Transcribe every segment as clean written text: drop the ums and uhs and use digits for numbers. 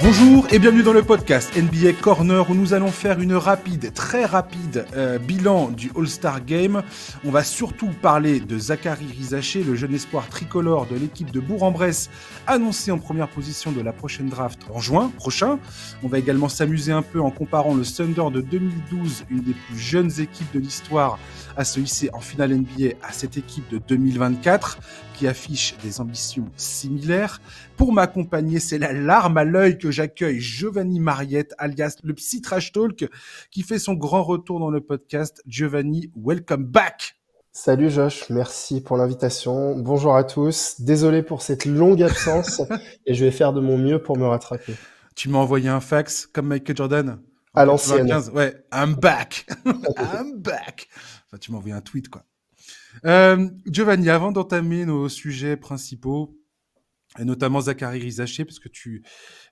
Bonjour et bienvenue dans le podcast NBA Corner où nous allons faire une très rapide bilan du All-Star Game. On va surtout parler de Zaccharie Rizaché, le jeune espoir tricolore de l'équipe de Bourg-en-Bresse, annoncé en première position de la prochaine draft en juin prochain. On va également s'amuser un peu en comparant le Thunder de 2012, une des plus jeunes équipes de l'histoire à se hisser en finale NBA, à cette équipe de 2024 qui affiche des ambitions similaires. Pour m'accompagner, c'est la larme à l'œil que j'accueille Giovanni Mariette, alias le Psy Trash Talk, qui fait son grand retour dans le podcast. Giovanni, welcome back. Salut Josh, merci pour l'invitation. Bonjour à tous. Désolé pour cette longue absence et je vais faire de mon mieux pour me rattraper. Tu m'as envoyé un fax comme Michael Jordan à l'ancienne. Ouais, I'm back. I'm back. Enfin, tu m'as envoyé un tweet, quoi. Giovanni, avant d'entamer nos sujets principaux, et notamment Zaccharie Rizaché, parce que tu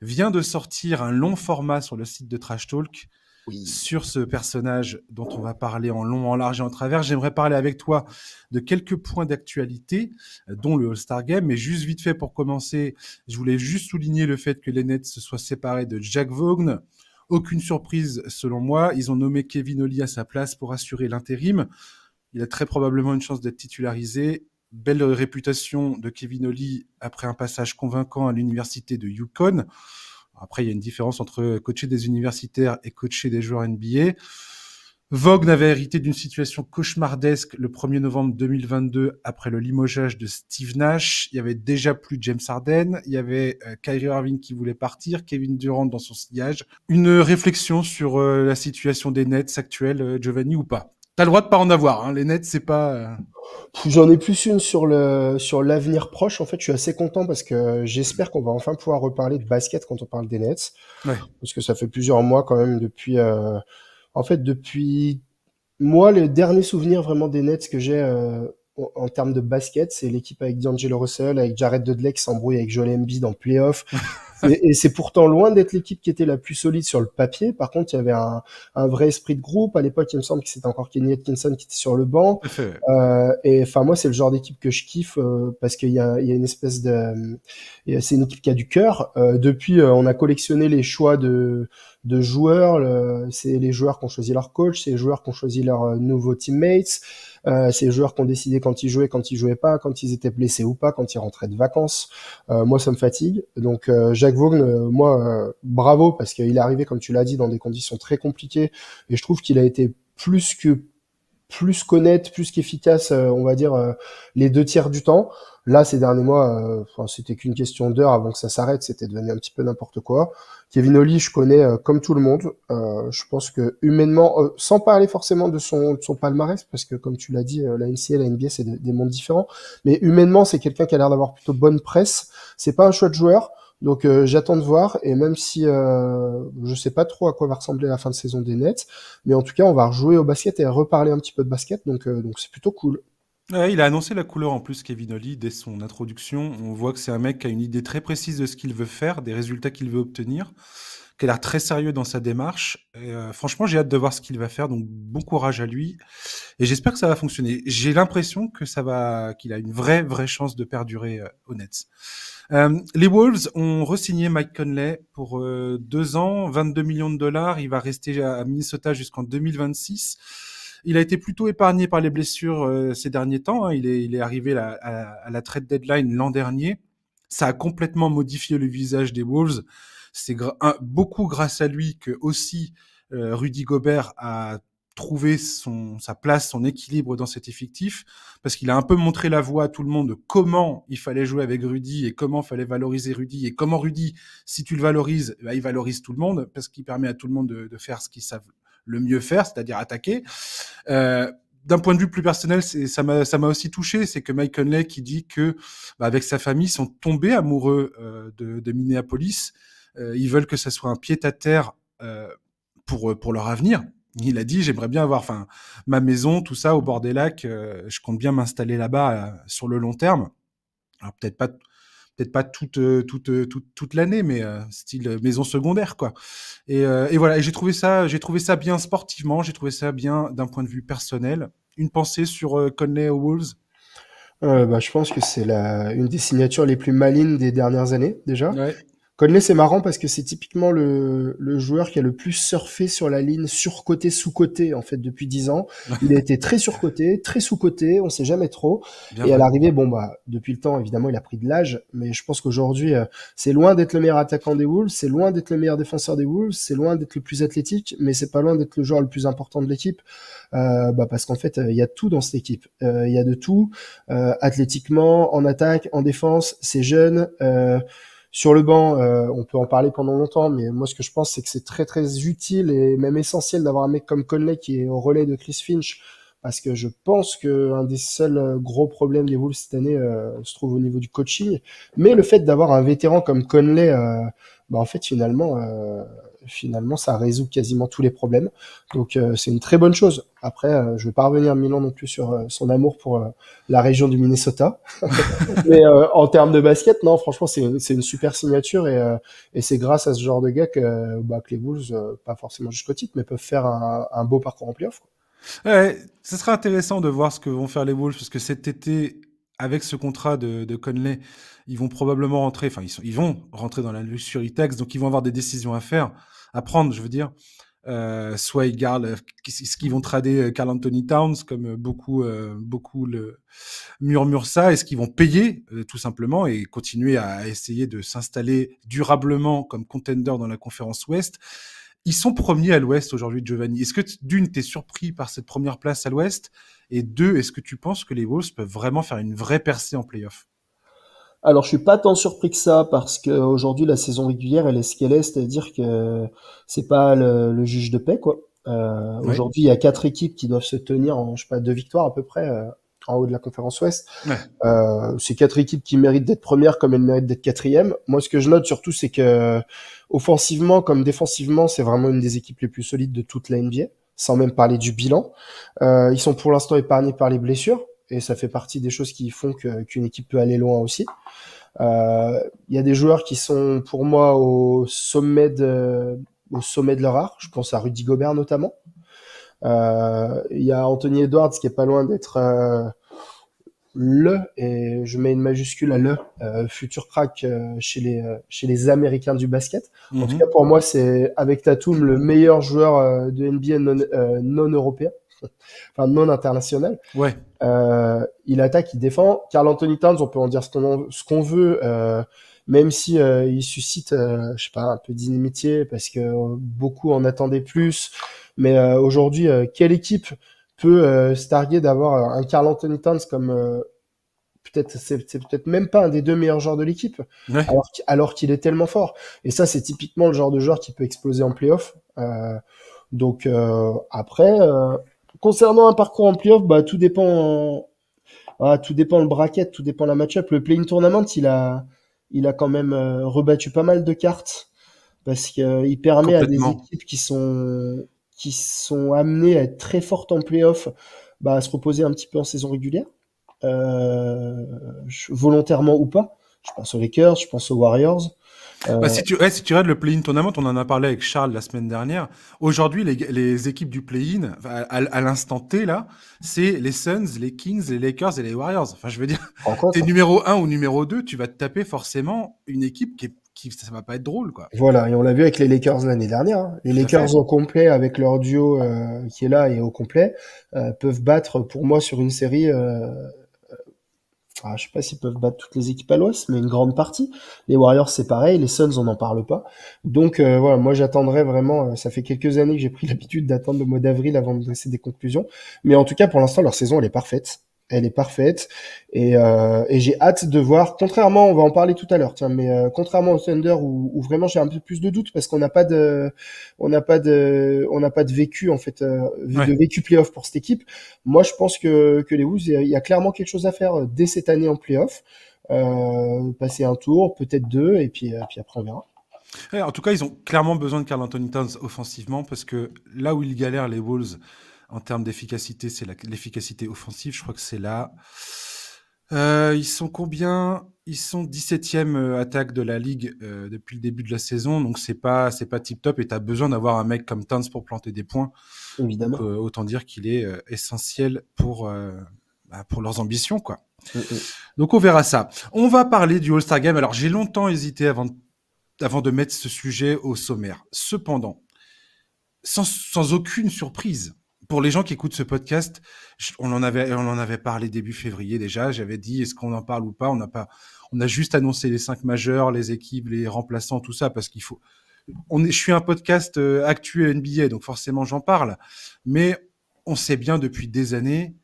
viens de sortir un long format sur le site de Trash Talk sur ce personnage dont on va parler en long, en large et en travers. J'aimerais parler avec toi de quelques points d'actualité, dont le All-Star Game. Mais juste vite fait pour commencer, je voulais juste souligner le fait que les Nets se soient séparés de Jack Vaughn. Aucune surprise selon moi. Ils ont nommé Kevin Ollie à sa place pour assurer l'intérim. Il a très probablement une chance d'être titularisé. Belle réputation de Kevin Ollie après un passage convaincant à l'université de Yukon. Après, il y a une différence entre coacher des universitaires et coacher des joueurs NBA. Vaughn avait hérité d'une situation cauchemardesque le 1er novembre 2022 après le limogeage de Steve Nash. Il y avait déjà plus James Harden. Il y avait Kyrie Irving qui voulait partir, Kevin Durant dans son sillage. Une réflexion sur la situation des Nets actuelle, Giovanni, ou pas? T'as le droit de pas en avoir, hein. Les Nets, c'est pas... J'en ai plus une sur l'avenir proche. En fait, je suis assez content parce que j'espère qu'on va enfin pouvoir reparler de basket quand on parle des Nets. Ouais. Parce que ça fait plusieurs mois quand même depuis moi, le dernier souvenir vraiment des Nets que j'ai en termes de basket, c'est l'équipe avec D'Angelo Russell, avec Jared Dudley qui s'embrouille avec Joel Embiid en playoff. Et c'est pourtant loin d'être l'équipe qui était la plus solide sur le papier. Par contre, il y avait un vrai esprit de groupe. À l'époque, il me semble que c'était encore Kenny Atkinson qui était sur le banc. Et enfin, moi, c'est le genre d'équipe que je kiffe parce qu'il y a une espèce c'est une équipe qui a du cœur. Depuis, on a collectionné les choix de joueurs. C'est les joueurs qui ont choisi leur coach, c'est les joueurs qui ont choisi leurs nouveaux teammates. C'est les joueurs qui ont décidé quand ils jouaient pas, quand ils étaient blessés ou pas, quand ils rentraient de vacances. Moi, ça me fatigue. Donc, Jack Vaughn, bravo, parce qu'il est arrivé, comme tu l'as dit, dans des conditions très compliquées. Et je trouve qu'il a été plus qu'honnête, plus qu'efficace, on va dire, les 2 tiers du temps. Là, ces derniers mois, c'était qu'une question d'heure avant que ça s'arrête. C'était devenu un petit peu n'importe quoi. Kevin Ollie, je connais comme tout le monde. Je pense que humainement, sans parler forcément de son palmarès, parce que comme tu l'as dit, la NCAA et la NBA, c'est des mondes différents. Mais humainement, c'est quelqu'un qui a l'air d'avoir plutôt bonne presse. C'est pas un chouette joueur. Donc j'attends de voir, et même si je sais pas trop à quoi va ressembler la fin de saison des Nets, mais en tout cas on va rejouer au basket et reparler un petit peu de basket, donc c'est plutôt cool. Ouais, il a annoncé la couleur en plus, Kevin Ollie, dès son introduction. On voit que c'est un mec qui a une idée très précise de ce qu'il veut faire, des résultats qu'il veut obtenir, qui a l'air très sérieux dans sa démarche. Et, franchement, j'ai hâte de voir ce qu'il va faire, donc bon courage à lui. Et j'espère que ça va fonctionner. J'ai l'impression que qu'il a une vraie chance de perdurer aux Nets. Les Wolves ont re-signé Mike Conley pour 2 ans, 22 millions de dollars. Il va rester à Minnesota jusqu'en 2026. Il a été plutôt épargné par les blessures ces derniers temps. Hein. Il est arrivé à la trade deadline l'an dernier. Ça a complètement modifié le visage des Wolves. C'est beaucoup grâce à lui que aussi Rudy Gobert a trouvé sa place, son équilibre dans cet effectif, parce qu'il a un peu montré la voie à tout le monde de comment il fallait jouer avec Rudy et comment il fallait valoriser Rudy, et comment Rudy, si tu le valorises, il valorise tout le monde, parce qu'il permet à tout le monde de faire ce qu'ils savent le mieux faire, c'est-à-dire attaquer. D'un point de vue plus personnel, ça m'a aussi touché, c'est que Mike Conley qui dit que avec sa famille, ils sont tombés amoureux de Minneapolis. Ils veulent que ça soit un pied-à-terre pour leur avenir. Il a dit, j'aimerais bien avoir ma maison, tout ça, au bord des lacs. Je compte bien m'installer là-bas sur le long terme. Alors peut-être pas toute l'année, mais style maison secondaire, quoi. Et voilà, et j'ai trouvé ça bien sportivement, j'ai trouvé ça bien d'un point de vue personnel. Une pensée sur Conley aux Wolves? Bah, je pense que c'est une des signatures les plus malines des dernières années, déjà. Ouais. Conley, c'est marrant parce que c'est typiquement le joueur qui a le plus surfé sur la ligne surcoté, sous-coté, en fait, depuis 10 ans. Il a été très surcoté, très sous-coté, on sait jamais trop. Bien Et à vrai. l'arrivée, bon, bah, depuis le temps, évidemment, il a pris de l'âge, mais je pense qu'aujourd'hui, c'est loin d'être le meilleur attaquant des Wolves, c'est loin d'être le meilleur défenseur des Wolves, c'est loin d'être le plus athlétique, mais c'est pas loin d'être le joueur le plus important de l'équipe. Bah, parce qu'en fait, il y a tout dans cette équipe. Il y a de tout, athlétiquement, en attaque, en défense, c'est jeune, sur le banc, on peut en parler pendant longtemps, mais moi ce que je pense c'est que c'est très très utile et même essentiel d'avoir un mec comme Conley qui est au relais de Chris Finch, parce que je pense que un des seuls gros problèmes des Wolves cette année se trouve au niveau du coaching. Mais le fait d'avoir un vétéran comme Conley, bah en fait finalement ça résout quasiment tous les problèmes. Donc c'est une très bonne chose. Après, je vais pas revenir Milan non plus sur son amour pour la région du Minnesota. Mais en termes de basket, non, franchement, c'est une super signature et c'est grâce à ce genre de gars que les Bulls, pas forcément jusqu'au titre, mais peuvent faire un beau parcours en playoff, quoi. Ouais, ce sera intéressant de voir ce que vont faire les Wolves, parce que cet été, avec ce contrat de Conley, ils vont probablement rentrer, enfin ils vont rentrer dans la luxury tax, donc ils vont avoir des décisions à faire, à prendre, je veux dire. Soit ils gardent, est-ce qu'ils vont trader Karl Anthony Towns, comme beaucoup le murmurent ça, est-ce qu'ils vont payer tout simplement et continuer à essayer de s'installer durablement comme contender dans la conférence Ouest. Ils sont premiers à l'Ouest aujourd'hui, Giovanni. Est-ce que, d'une, t'es surpris par cette première place à l'Ouest? Et deux, est-ce que tu penses que les Wolves peuvent vraiment faire une vraie percée en playoff? Alors, je suis pas tant surpris que ça parce que aujourd'hui la saison régulière, elle est ce qu'elle est, c'est-à-dire que c'est pas le juge de paix, quoi. Oui. Aujourd'hui, il y a 4 équipes qui doivent se tenir en, je sais pas, 2 victoires à peu près en haut de la conférence Ouest. Ouais. C'est 4 équipes qui méritent d'être premières comme elles méritent d'être quatrièmes. Moi, ce que je note surtout, c'est que offensivement comme défensivement, c'est vraiment une des équipes les plus solides de toute la NBA, sans même parler du bilan. Ils sont pour l'instant épargnés par les blessures, et ça fait partie des choses qui font qu'une équipe peut aller loin aussi. Il y a des joueurs qui sont pour moi au sommet de leur art. Je pense à Rudy Gobert notamment. Il y a Anthony Edwards qui est pas loin d'être et je mets une majuscule à futur crack chez les Américains du basket. En tout cas, Mhm. pour moi, c'est avec Tatum le meilleur joueur de NBA non européen, enfin non international. Ouais. Il attaque, il défend. Karl Anthony Towns, on peut en dire ce qu'on veut, même si il suscite, je sais pas, un peu d'inimitié parce que beaucoup en attendaient plus. Mais aujourd'hui, quelle équipe peut se targuer d'avoir un Karl Anthony Towns comme peut-être c'est peut-être même pas un des 2 meilleurs joueurs de l'équipe, Ouais. alors qu'il est tellement fort. Et ça, c'est typiquement le genre de joueur qui peut exploser en playoff. Donc après, concernant un parcours en playoff, bah tout dépend le bracket, tout dépend la match-up. Le play-in tournament, il a quand même rebattu pas mal de cartes parce qu'il permet à des Complètement. équipes qui sont amenées à être très fortes en playoff, bah, à se reposer un petit peu en saison régulière, volontairement ou pas. Je pense aux Lakers, je pense aux Warriors. Bah, Euh, si tu regardes le play-in tournament, on en a parlé avec Charles la semaine dernière. Aujourd'hui, les équipes du play-in, enfin, à l'instant T, là, c'est les Suns, les Kings, les Lakers et les Warriors. Enfin, je veux dire, en t'es rencontre. numéro un ou numéro 2, tu vas te taper forcément une équipe ça va pas être drôle, quoi. Voilà, et on l'a vu avec les Lakers l'année dernière, hein. Les Tout à fait. Lakers au complet, avec leur duo qui est là et au complet, peuvent battre pour moi sur une série. Je sais pas s'ils peuvent battre toutes les équipes à l'Ouest, mais une grande partie. Les Warriors, c'est pareil. Les Suns, on n'en parle pas. Donc voilà, moi j'attendrai vraiment. Ça fait quelques années que j'ai pris l'habitude d'attendre le mois d'avril avant de dresser des conclusions. Mais en tout cas, pour l'instant, leur saison, elle est parfaite. Elle est parfaite. Et j'ai hâte de voir. Contrairement, on va en parler tout à l'heure, tiens, mais contrairement au Thunder où vraiment j'ai un peu plus de doutes parce qu'on n'a pas de vécu en fait, de Ouais. vécu playoff pour cette équipe. Moi, je pense que les Wolves, il y a clairement quelque chose à faire dès cette année en playoff. Passer un tour, peut-être deux, et puis après on verra. Ouais, en tout cas, ils ont clairement besoin de Karl Anthony Towns offensivement parce que là où ils galèrent, les Wolves, en termes d'efficacité, c'est l'efficacité offensive. Je crois que c'est là. Ils sont combien? Ils sont 17e attaque de la ligue depuis le début de la saison, donc c'est pas tip top et tu as besoin d'avoir un mec comme Towns pour planter des points. Donc Évidemment. autant dire qu'il est essentiel pour leurs ambitions, quoi. Donc on verra ça. On va parler du All-Star Game. Alors j'ai longtemps hésité avant de mettre ce sujet au sommaire. Cependant, sans aucune surprise, pour les gens qui écoutent ce podcast, on en avait parlé début février déjà. J'avais dit, est-ce qu'on en parle ou pas? On a juste annoncé les 5 majeurs, les équipes, les remplaçants, tout ça, parce qu'il faut. Je suis un podcast actu NBA, donc forcément j'en parle. Mais on sait bien depuis des années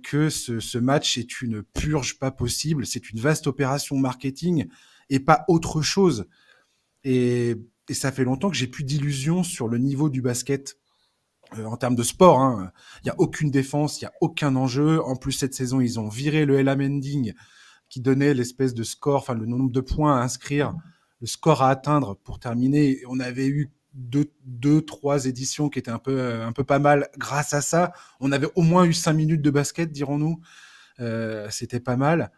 que ce match est une purge pas possible. C'est une vaste opération marketing et pas autre chose. Et ça fait longtemps que j'ai plus d'illusions sur le niveau du basket en termes de sport. Hein. Il y a aucune défense, il y a aucun enjeu. En plus, cette saison, ils ont viré le Ella Mending qui donnait l'espèce de score, enfin le nombre de points à inscrire, le score à atteindre pour terminer. On avait eu trois éditions qui étaient un peu pas mal grâce à ça. On avait au moins eu 5 minutes de basket, dirons-nous. C'était pas mal.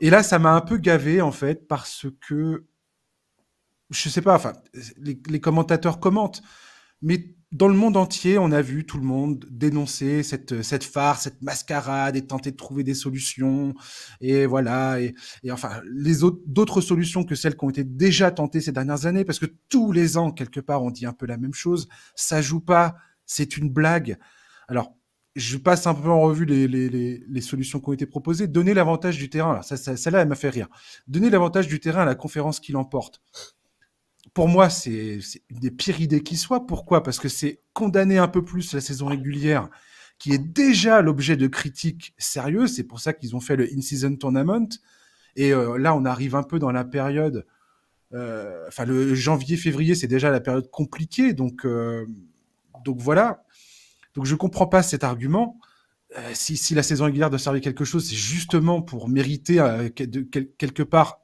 Et là, ça m'a un peu gavé, en fait, parce que je sais pas, enfin, les commentateurs commentent, mais dans le monde entier, on a vu tout le monde dénoncer cette farce, cette mascarade et tenter de trouver des solutions. Et voilà. Et enfin, d'autres solutions que celles qui ont été déjà tentées ces dernières années, parce que tous les ans, quelque part, on dit un peu la même chose. Ça joue pas. C'est une blague. Alors, je passe un peu en revue les solutions qui ont été proposées. Donner l'avantage du terrain. Alors, celle-là, elle m'a fait rire. Donner l'avantage du terrain à la conférence qui l'emporte. Pour moi, c'est une des pires idées qui soit. Pourquoi? Parce que c'est condamner un peu plus la saison régulière, qui est déjà l'objet de critiques sérieuses. C'est pour ça qu'ils ont fait le In-Season Tournament. Et là, on arrive un peu dans la période... Enfin, le janvier-février, c'est déjà la période compliquée. Donc voilà. Donc je comprends pas cet argument. Si la saison régulière doit servir quelque chose, c'est justement pour mériter quelque part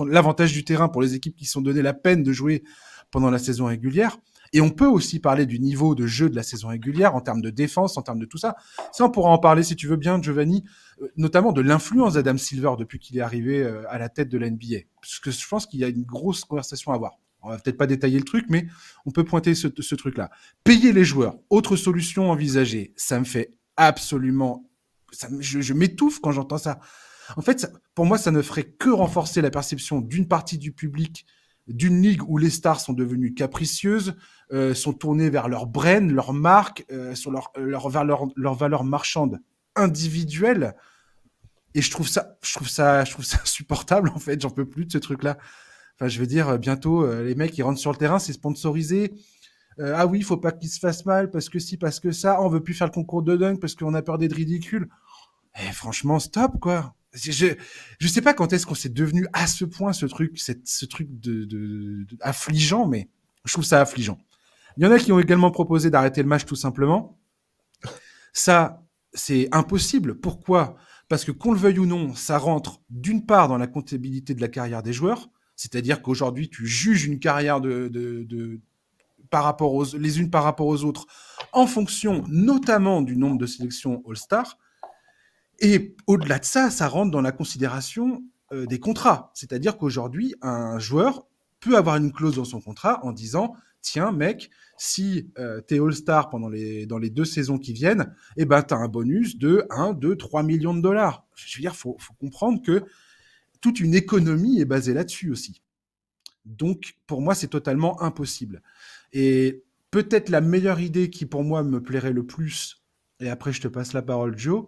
l'avantage du terrain pour les équipes qui se sont donné la peine de jouer pendant la saison régulière. Et on peut aussi parler du niveau de jeu de la saison régulière en termes de défense, en termes de tout ça. Ça, on pourra en parler si tu veux bien, Giovanni, notamment de l'influence d'Adam Silver depuis qu'il est arrivé à la tête de la NBA. Parce que je pense qu'il y a une grosse conversation à avoir. On va peut-être pas détailler le truc, mais on peut pointer ce truc-là. Payer les joueurs, autre solution envisagée, ça me fait absolument... je m'étouffe quand j'entends ça. En fait, pour moi, ça ne ferait que renforcer la perception d'une partie du public d'une ligue où les stars sont devenues capricieuses, sont tournées vers leur brand, leur marque, sur leur valeur marchande individuelle. Et je trouve ça insupportable, en fait. J'en peux plus de ce truc-là. Enfin, je veux dire, bientôt, les mecs, ils rentrent sur le terrain, c'est sponsorisé. Ah oui, il faut pas qu'ils se fassent mal, parce que si, parce que ça. On veut plus faire le concours de dunk parce qu'on a peur d'être ridicule. Eh, franchement, stop, quoi. Je sais pas quand est-ce qu'on s'est devenu à ce point ce truc affligeant, mais je trouve ça affligeant. Il y en a qui ont également proposé d'arrêter le match tout simplement. Ça, c'est impossible. Pourquoi? Parce que qu'on le veuille ou non, ça rentre d'une part dans la comptabilité de la carrière des joueurs, c'est-à-dire qu'aujourd'hui, tu juges une carrière par rapport les unes par rapport aux autres en fonction notamment du nombre de sélections All-Star. Et au-delà de ça, ça rentre dans la considération des contrats. C'est-à-dire qu'aujourd'hui, un joueur peut avoir une clause dans son contrat en disant « Tiens, mec, si t'es All-Star dans les 2 saisons qui viennent, eh ben, t'as un bonus de 1, 2, 3 millions de dollars. » Je veux dire, faut comprendre que toute une économie est basée là-dessus aussi. Donc, pour moi, c'est totalement impossible. Et peut-être la meilleure idée qui, pour moi, me plairait le plus, et après, je te passe la parole, Joe,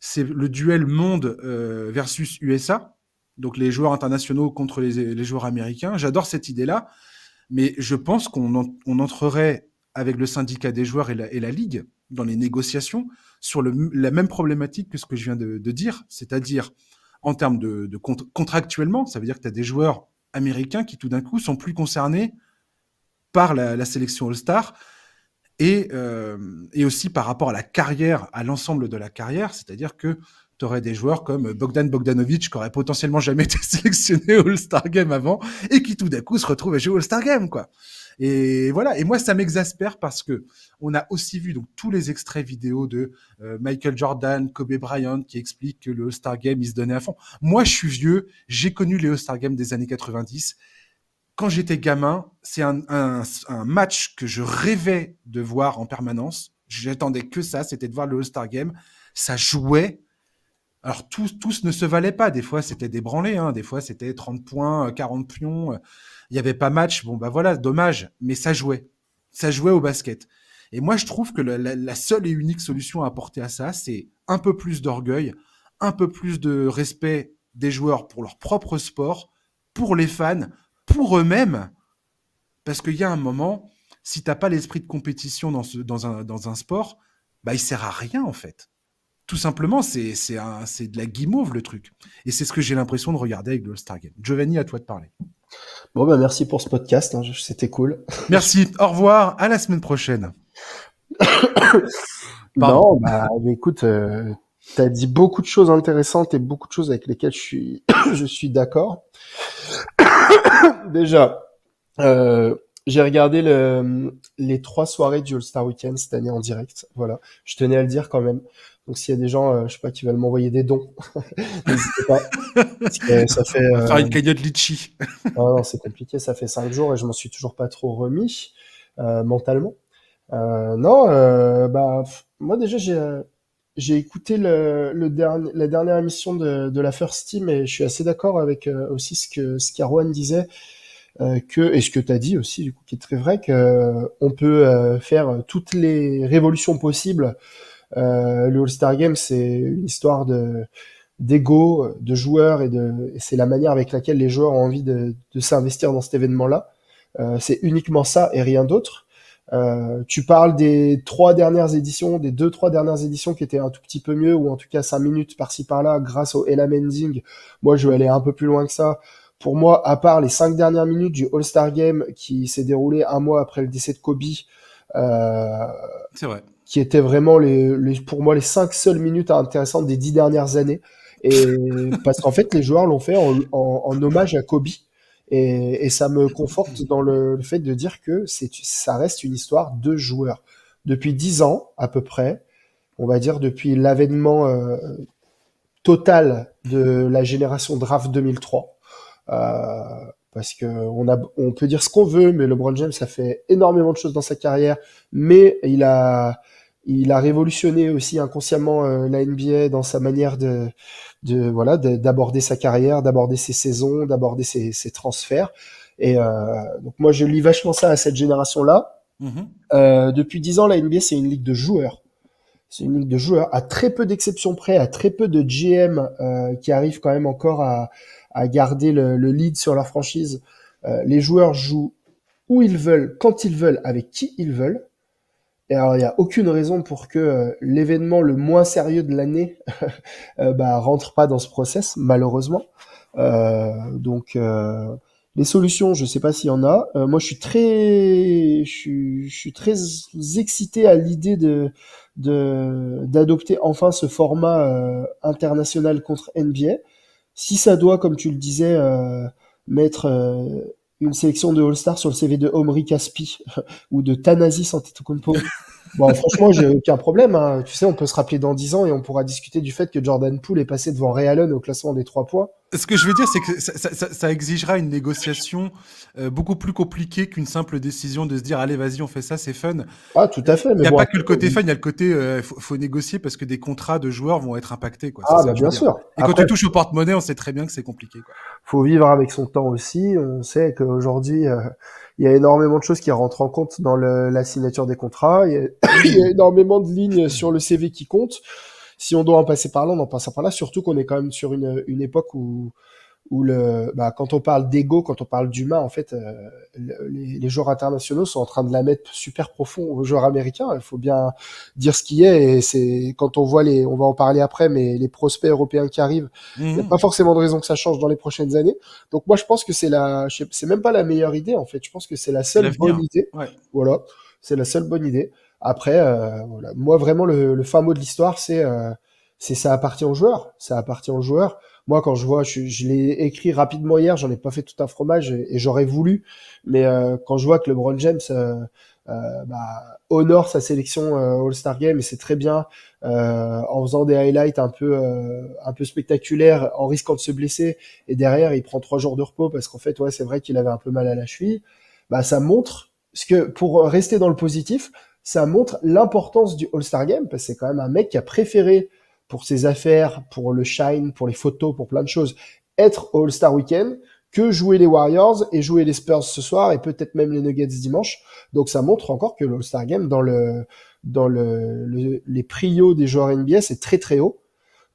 c'est le duel monde versus USA, donc les joueurs internationaux contre les joueurs américains. J'adore cette idée-là, mais je pense qu'on entrerait avec le syndicat des joueurs et la ligue dans les négociations sur la même problématique que ce que je viens de dire, c'est-à-dire en termes de contractuellement, ça veut dire que tu as des joueurs américains qui tout d'un coup sont plus concernés par la sélection All-Star, et aussi par rapport à la carrière, à l'ensemble de la carrière, c'est-à-dire que tu aurais des joueurs comme Bogdan Bogdanovic qui auraient potentiellement jamais été sélectionnés au All-Star Game avant et qui tout d'un coup se retrouvent à jouer au All-Star Game, quoi. Et voilà, et moi ça m'exaspère parce que on a aussi vu donc tous les extraits vidéo de Michael Jordan, Kobe Bryant qui expliquent que le All-Star Game il se donnait à fond. Moi je suis vieux, j'ai connu les All-Star Games des années 90. Quand j'étais gamin, c'est un match que je rêvais de voir en permanence. J'attendais que ça, c'était de voir le All-Star Game. Ça jouait Alors tous ne se valaient pas. Des fois, c'était des branlés, hein. Des fois, c'était 30 points, 40 pions. Il y avait pas match. Bon, bah voilà, dommage. Mais ça jouait. Ça jouait au basket. Et moi, je trouve que la seule et unique solution à apporter à ça, c'est un peu plus d'orgueil, un peu plus de respect des joueurs pour leur propre sport, pour les fans, pour eux-mêmes. Parce qu'il y a un moment, si t'as pas l'esprit de compétition dans un sport, bah il sert à rien en fait. Tout simplement, c'est de la guimauve le truc. Et c'est ce que j'ai l'impression de regarder avec le All-Star Game. Giovanni, à toi de parler. Bon, bah, merci pour ce podcast, hein, c'était cool. Merci, au revoir, à la semaine prochaine. Pardon. Non, bah, écoute, t'as dit beaucoup de choses intéressantes et beaucoup de choses avec lesquelles je suis d'accord. Déjà, euh, j'ai regardé les 3 soirées du All-Star Weekend cette année en direct. Voilà, je tenais à le dire quand même. Donc s'il y a des gens, je sais pas, qui veulent m'envoyer des dons, n'hésitez pas. Parce que ça fait, On va faire une cagnotte litchi. non, c'est compliqué. Ça fait 5 jours et je m'en suis toujours pas trop remis mentalement. Non, moi déjà j'ai écouté la dernière émission de la First Team et je suis assez d'accord avec aussi ce qu'Arwan disait et ce que tu as dit aussi du coup qui est très vrai que on peut faire toutes les révolutions possibles. Le All-Star Game c'est une histoire de d'ego, de joueurs et c'est la manière avec laquelle les joueurs ont envie de s'investir dans cet événement-là. C'est uniquement ça et rien d'autre. Tu parles des 3 dernières éditions, des 2, 3 dernières éditions qui étaient un tout petit peu mieux, ou en tout cas 5 minutes par-ci par-là, grâce au Ella Mending. Moi, je vais aller un peu plus loin que ça. Pour moi, à part les 5 dernières minutes du All-Star Game qui s'est déroulé un mois après le décès de Kobe, euh, C'est vrai. qui étaient vraiment pour moi les 5 seules minutes intéressantes des 10 dernières années. Et parce qu'en fait, les joueurs l'ont fait en hommage à Kobe. Et ça me conforte dans le fait de dire que ça reste une histoire de joueurs. Depuis 10 ans, à peu près, on va dire depuis l'avènement total de la génération draft 2003, euh, parce que on peut dire ce qu'on veut, mais LeBron James a fait énormément de choses dans sa carrière, mais il a révolutionné aussi inconsciemment la NBA dans sa manière voilà, d'aborder sa carrière, d'aborder ses saisons, d'aborder ses transferts. Et donc moi, je lis vachement ça à cette génération-là. Mhm. Depuis 10 ans, la NBA, c'est une ligue de joueurs. C'est une ligue de joueurs, à très peu d'exceptions près, à très peu de GM qui arrivent quand même encore à garder le lead sur leur franchise. Les joueurs jouent où ils veulent, quand ils veulent, avec qui ils veulent. Et alors, il n'y a aucune raison pour que l'événement le moins sérieux de l'année rentre pas dans ce process, malheureusement. Donc, les solutions, je sais pas s'il y en a. Moi, je suis très excité à l'idée d'adopter enfin ce format international contre NBA. Si ça doit, comme tu le disais, mettre une sélection de All-Star sur le CV de Omri Caspi ou de Thanasis Antetokounmpo, bon, franchement, j'ai aucun problème, hein. Tu sais, on peut se rappeler dans 10 ans et on pourra discuter du fait que Jordan Poole est passé devant Ray Allen au classement des 3 points. Ce que je veux dire, c'est que ça exigera une négociation beaucoup plus compliquée qu'une simple décision de se dire allez, vas-y, on fait ça, c'est fun. Ah, tout à fait, Il mais n'y a bon, pas après, que le côté fun, il y a le côté faut négocier parce que des contrats de joueurs vont être impactés, quoi. C'est ah, ça bah, que je veux bien dire. sûr. Et quand tu Après, touches au porte-monnaie, on sait très bien que c'est compliqué, quoi. faut vivre avec son temps aussi. On sait qu'aujourd'hui, il y a énormément de choses qui rentrent en compte dans la signature des contrats. Il y a énormément de lignes sur le CV qui comptent. Si on doit en passer par là, on en passe par là. Surtout qu'on est quand même sur une époque où quand on parle d'ego, quand on parle d'humain, en fait, les joueurs internationaux sont en train de la mettre super profond aux joueurs américains. Il faut bien dire ce qui est. Et c'est quand on voit on va en parler après, mais les prospects européens qui arrivent, il n'y a pas Mhm. forcément de raison que ça change dans les prochaines années. Donc moi, je pense que c'est même pas la meilleure idée en fait. Je pense que c'est la C'est seule bonne l'avenir. idée. Ouais. Voilà, c'est la seule bonne idée. Après, voilà. Moi vraiment le fin mot de l'histoire, c'est ça appartient aux joueurs. Ça appartient aux joueurs. Moi, quand je vois, je l'ai écrit rapidement hier, j'en ai pas fait tout un fromage et j'aurais voulu, mais quand je vois que LeBron James honore sa sélection All-Star Game et c'est très bien en faisant des highlights un peu spectaculaires, en risquant de se blesser et derrière il prend 3 jours de repos parce qu'en fait ouais c'est vrai qu'il avait un peu mal à la cheville. Bah ça montre ce que pour rester dans le positif, ça montre l'importance du All-Star Game parce que c'est quand même un mec qui a préféré pour ses affaires, pour le shine, pour les photos, pour plein de choses, être au All-Star Weekend que jouer les Warriors et jouer les Spurs ce soir et peut-être même les Nuggets dimanche. Donc ça montre encore que l'All-Star Game les prios des joueurs NBA, c'est très très haut.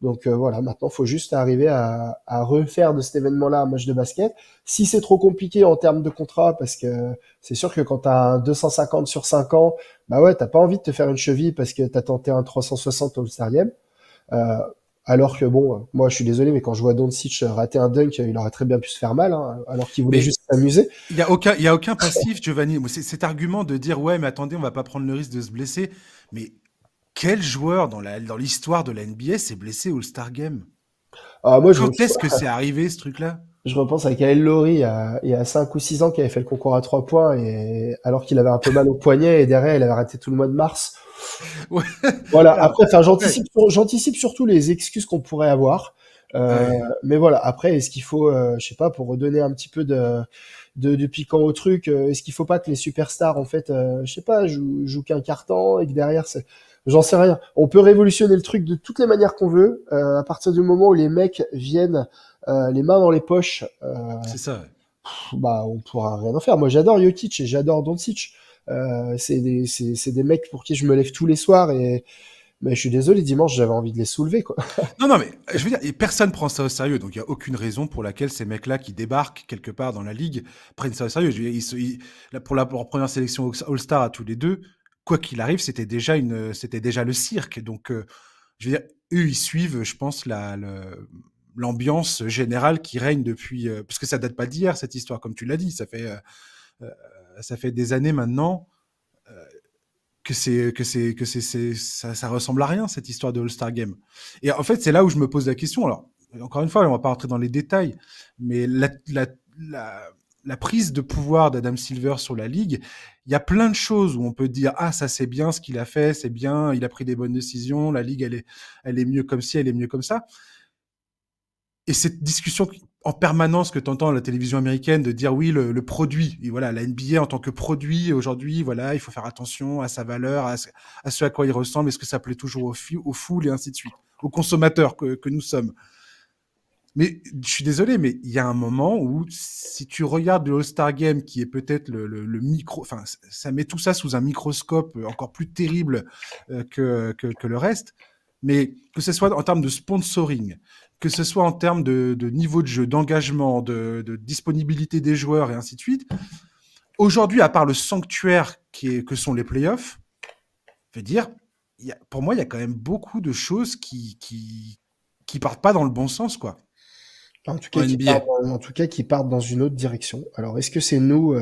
Donc voilà, maintenant, il faut juste arriver à refaire de cet événement-là un match de basket. Si c'est trop compliqué en termes de contrat, parce que c'est sûr que quand tu as un 250 sur 5 ans, bah ouais, t'as pas envie de te faire une cheville parce que tu as tenté un 360 All-Star Game. Euh, alors que bon, moi je suis désolé, mais quand je vois Doncic rater un dunk, il aurait très bien pu se faire mal, hein, alors qu'il voulait Mais juste s'amuser. il y a aucun passif, Giovanni. Moi, cet argument de dire ouais, mais attendez, on va pas prendre le risque de se blesser. Mais quel joueur dans l'histoire de la NBA s'est blessé au All-Star Game? Ah, moi Quand est-ce que c'est arrivé ce truc-là? je repense à Kyle Lowry il y a 5 ou 6 ans qui avait fait le concours à 3 points et alors qu'il avait un peu mal au poignet et derrière il avait arrêté tout le mois de mars. Ouais. Voilà, Alors, après, enfin, ouais, j'anticipe surtout les excuses qu'on pourrait avoir. ouais. Mais voilà, après, est-ce qu'il faut, je sais pas, pour redonner un petit peu de piquant au truc, est-ce qu'il faut pas que les superstars, en fait, je sais pas, jouent qu'un quart-temps et que derrière, j'en sais rien. On peut révolutionner le truc de toutes les manières qu'on veut, à partir du moment où les mecs viennent les mains dans les poches, C'est ça. Ouais. bah, on pourra rien en faire. Moi, j'adore Jokic et j'adore Doncic. C'est des mecs pour qui je me lève tous les soirs et mais je suis désolé, dimanche, j'avais envie de les soulever, quoi. Non, non, mais je veux dire, et personne prend ça au sérieux, donc il y a aucune raison pour laquelle ces mecs-là qui débarquent quelque part dans la ligue prennent ça au sérieux. Je veux dire, là, pour leur première sélection All-Star à tous les deux, quoi qu'il arrive, c'était déjà le cirque. Donc, je veux dire, eux, ils suivent, je pense, l'ambiance générale qui règne depuis, parce que ça date pas d'hier cette histoire, comme tu l'as dit, euh, ça fait des années maintenant ça ressemble à rien cette histoire de All-Star Game. Et en fait, c'est là où je me pose la question. Alors, encore une fois, on va pas rentrer dans les détails, mais la, la prise de pouvoir d'Adam Silver sur la ligue, il y a plein de choses où on peut dire ah ça c'est bien ce qu'il a fait, c'est bien, il a pris des bonnes décisions, la ligue elle est mieux comme ci, elle est mieux comme ça. Et cette discussion en permanence que tu entends à la télévision américaine de dire oui, le produit, et voilà, la NBA en tant que produit, aujourd'hui, voilà, il faut faire attention à sa valeur, à ce à quoi il ressemble, est-ce que ça plaît toujours aux foules et ainsi de suite, aux consommateurs que nous sommes. Mais je suis désolé, mais il y a un moment où si tu regardes le All-Star Game, qui est peut-être le micro, enfin, ça met tout ça sous un microscope encore plus terrible que le reste, mais que ce soit en termes de sponsoring, que ce soit en termes de niveau de jeu, d'engagement, de disponibilité des joueurs et ainsi de suite, aujourd'hui, à part le sanctuaire que sont les playoffs, je veux dire, pour moi, il y a quand même beaucoup de choses qui partent pas dans le bon sens, quoi, en NBA. En tout cas, qui partent dans une autre direction. Alors, est-ce que c'est nous,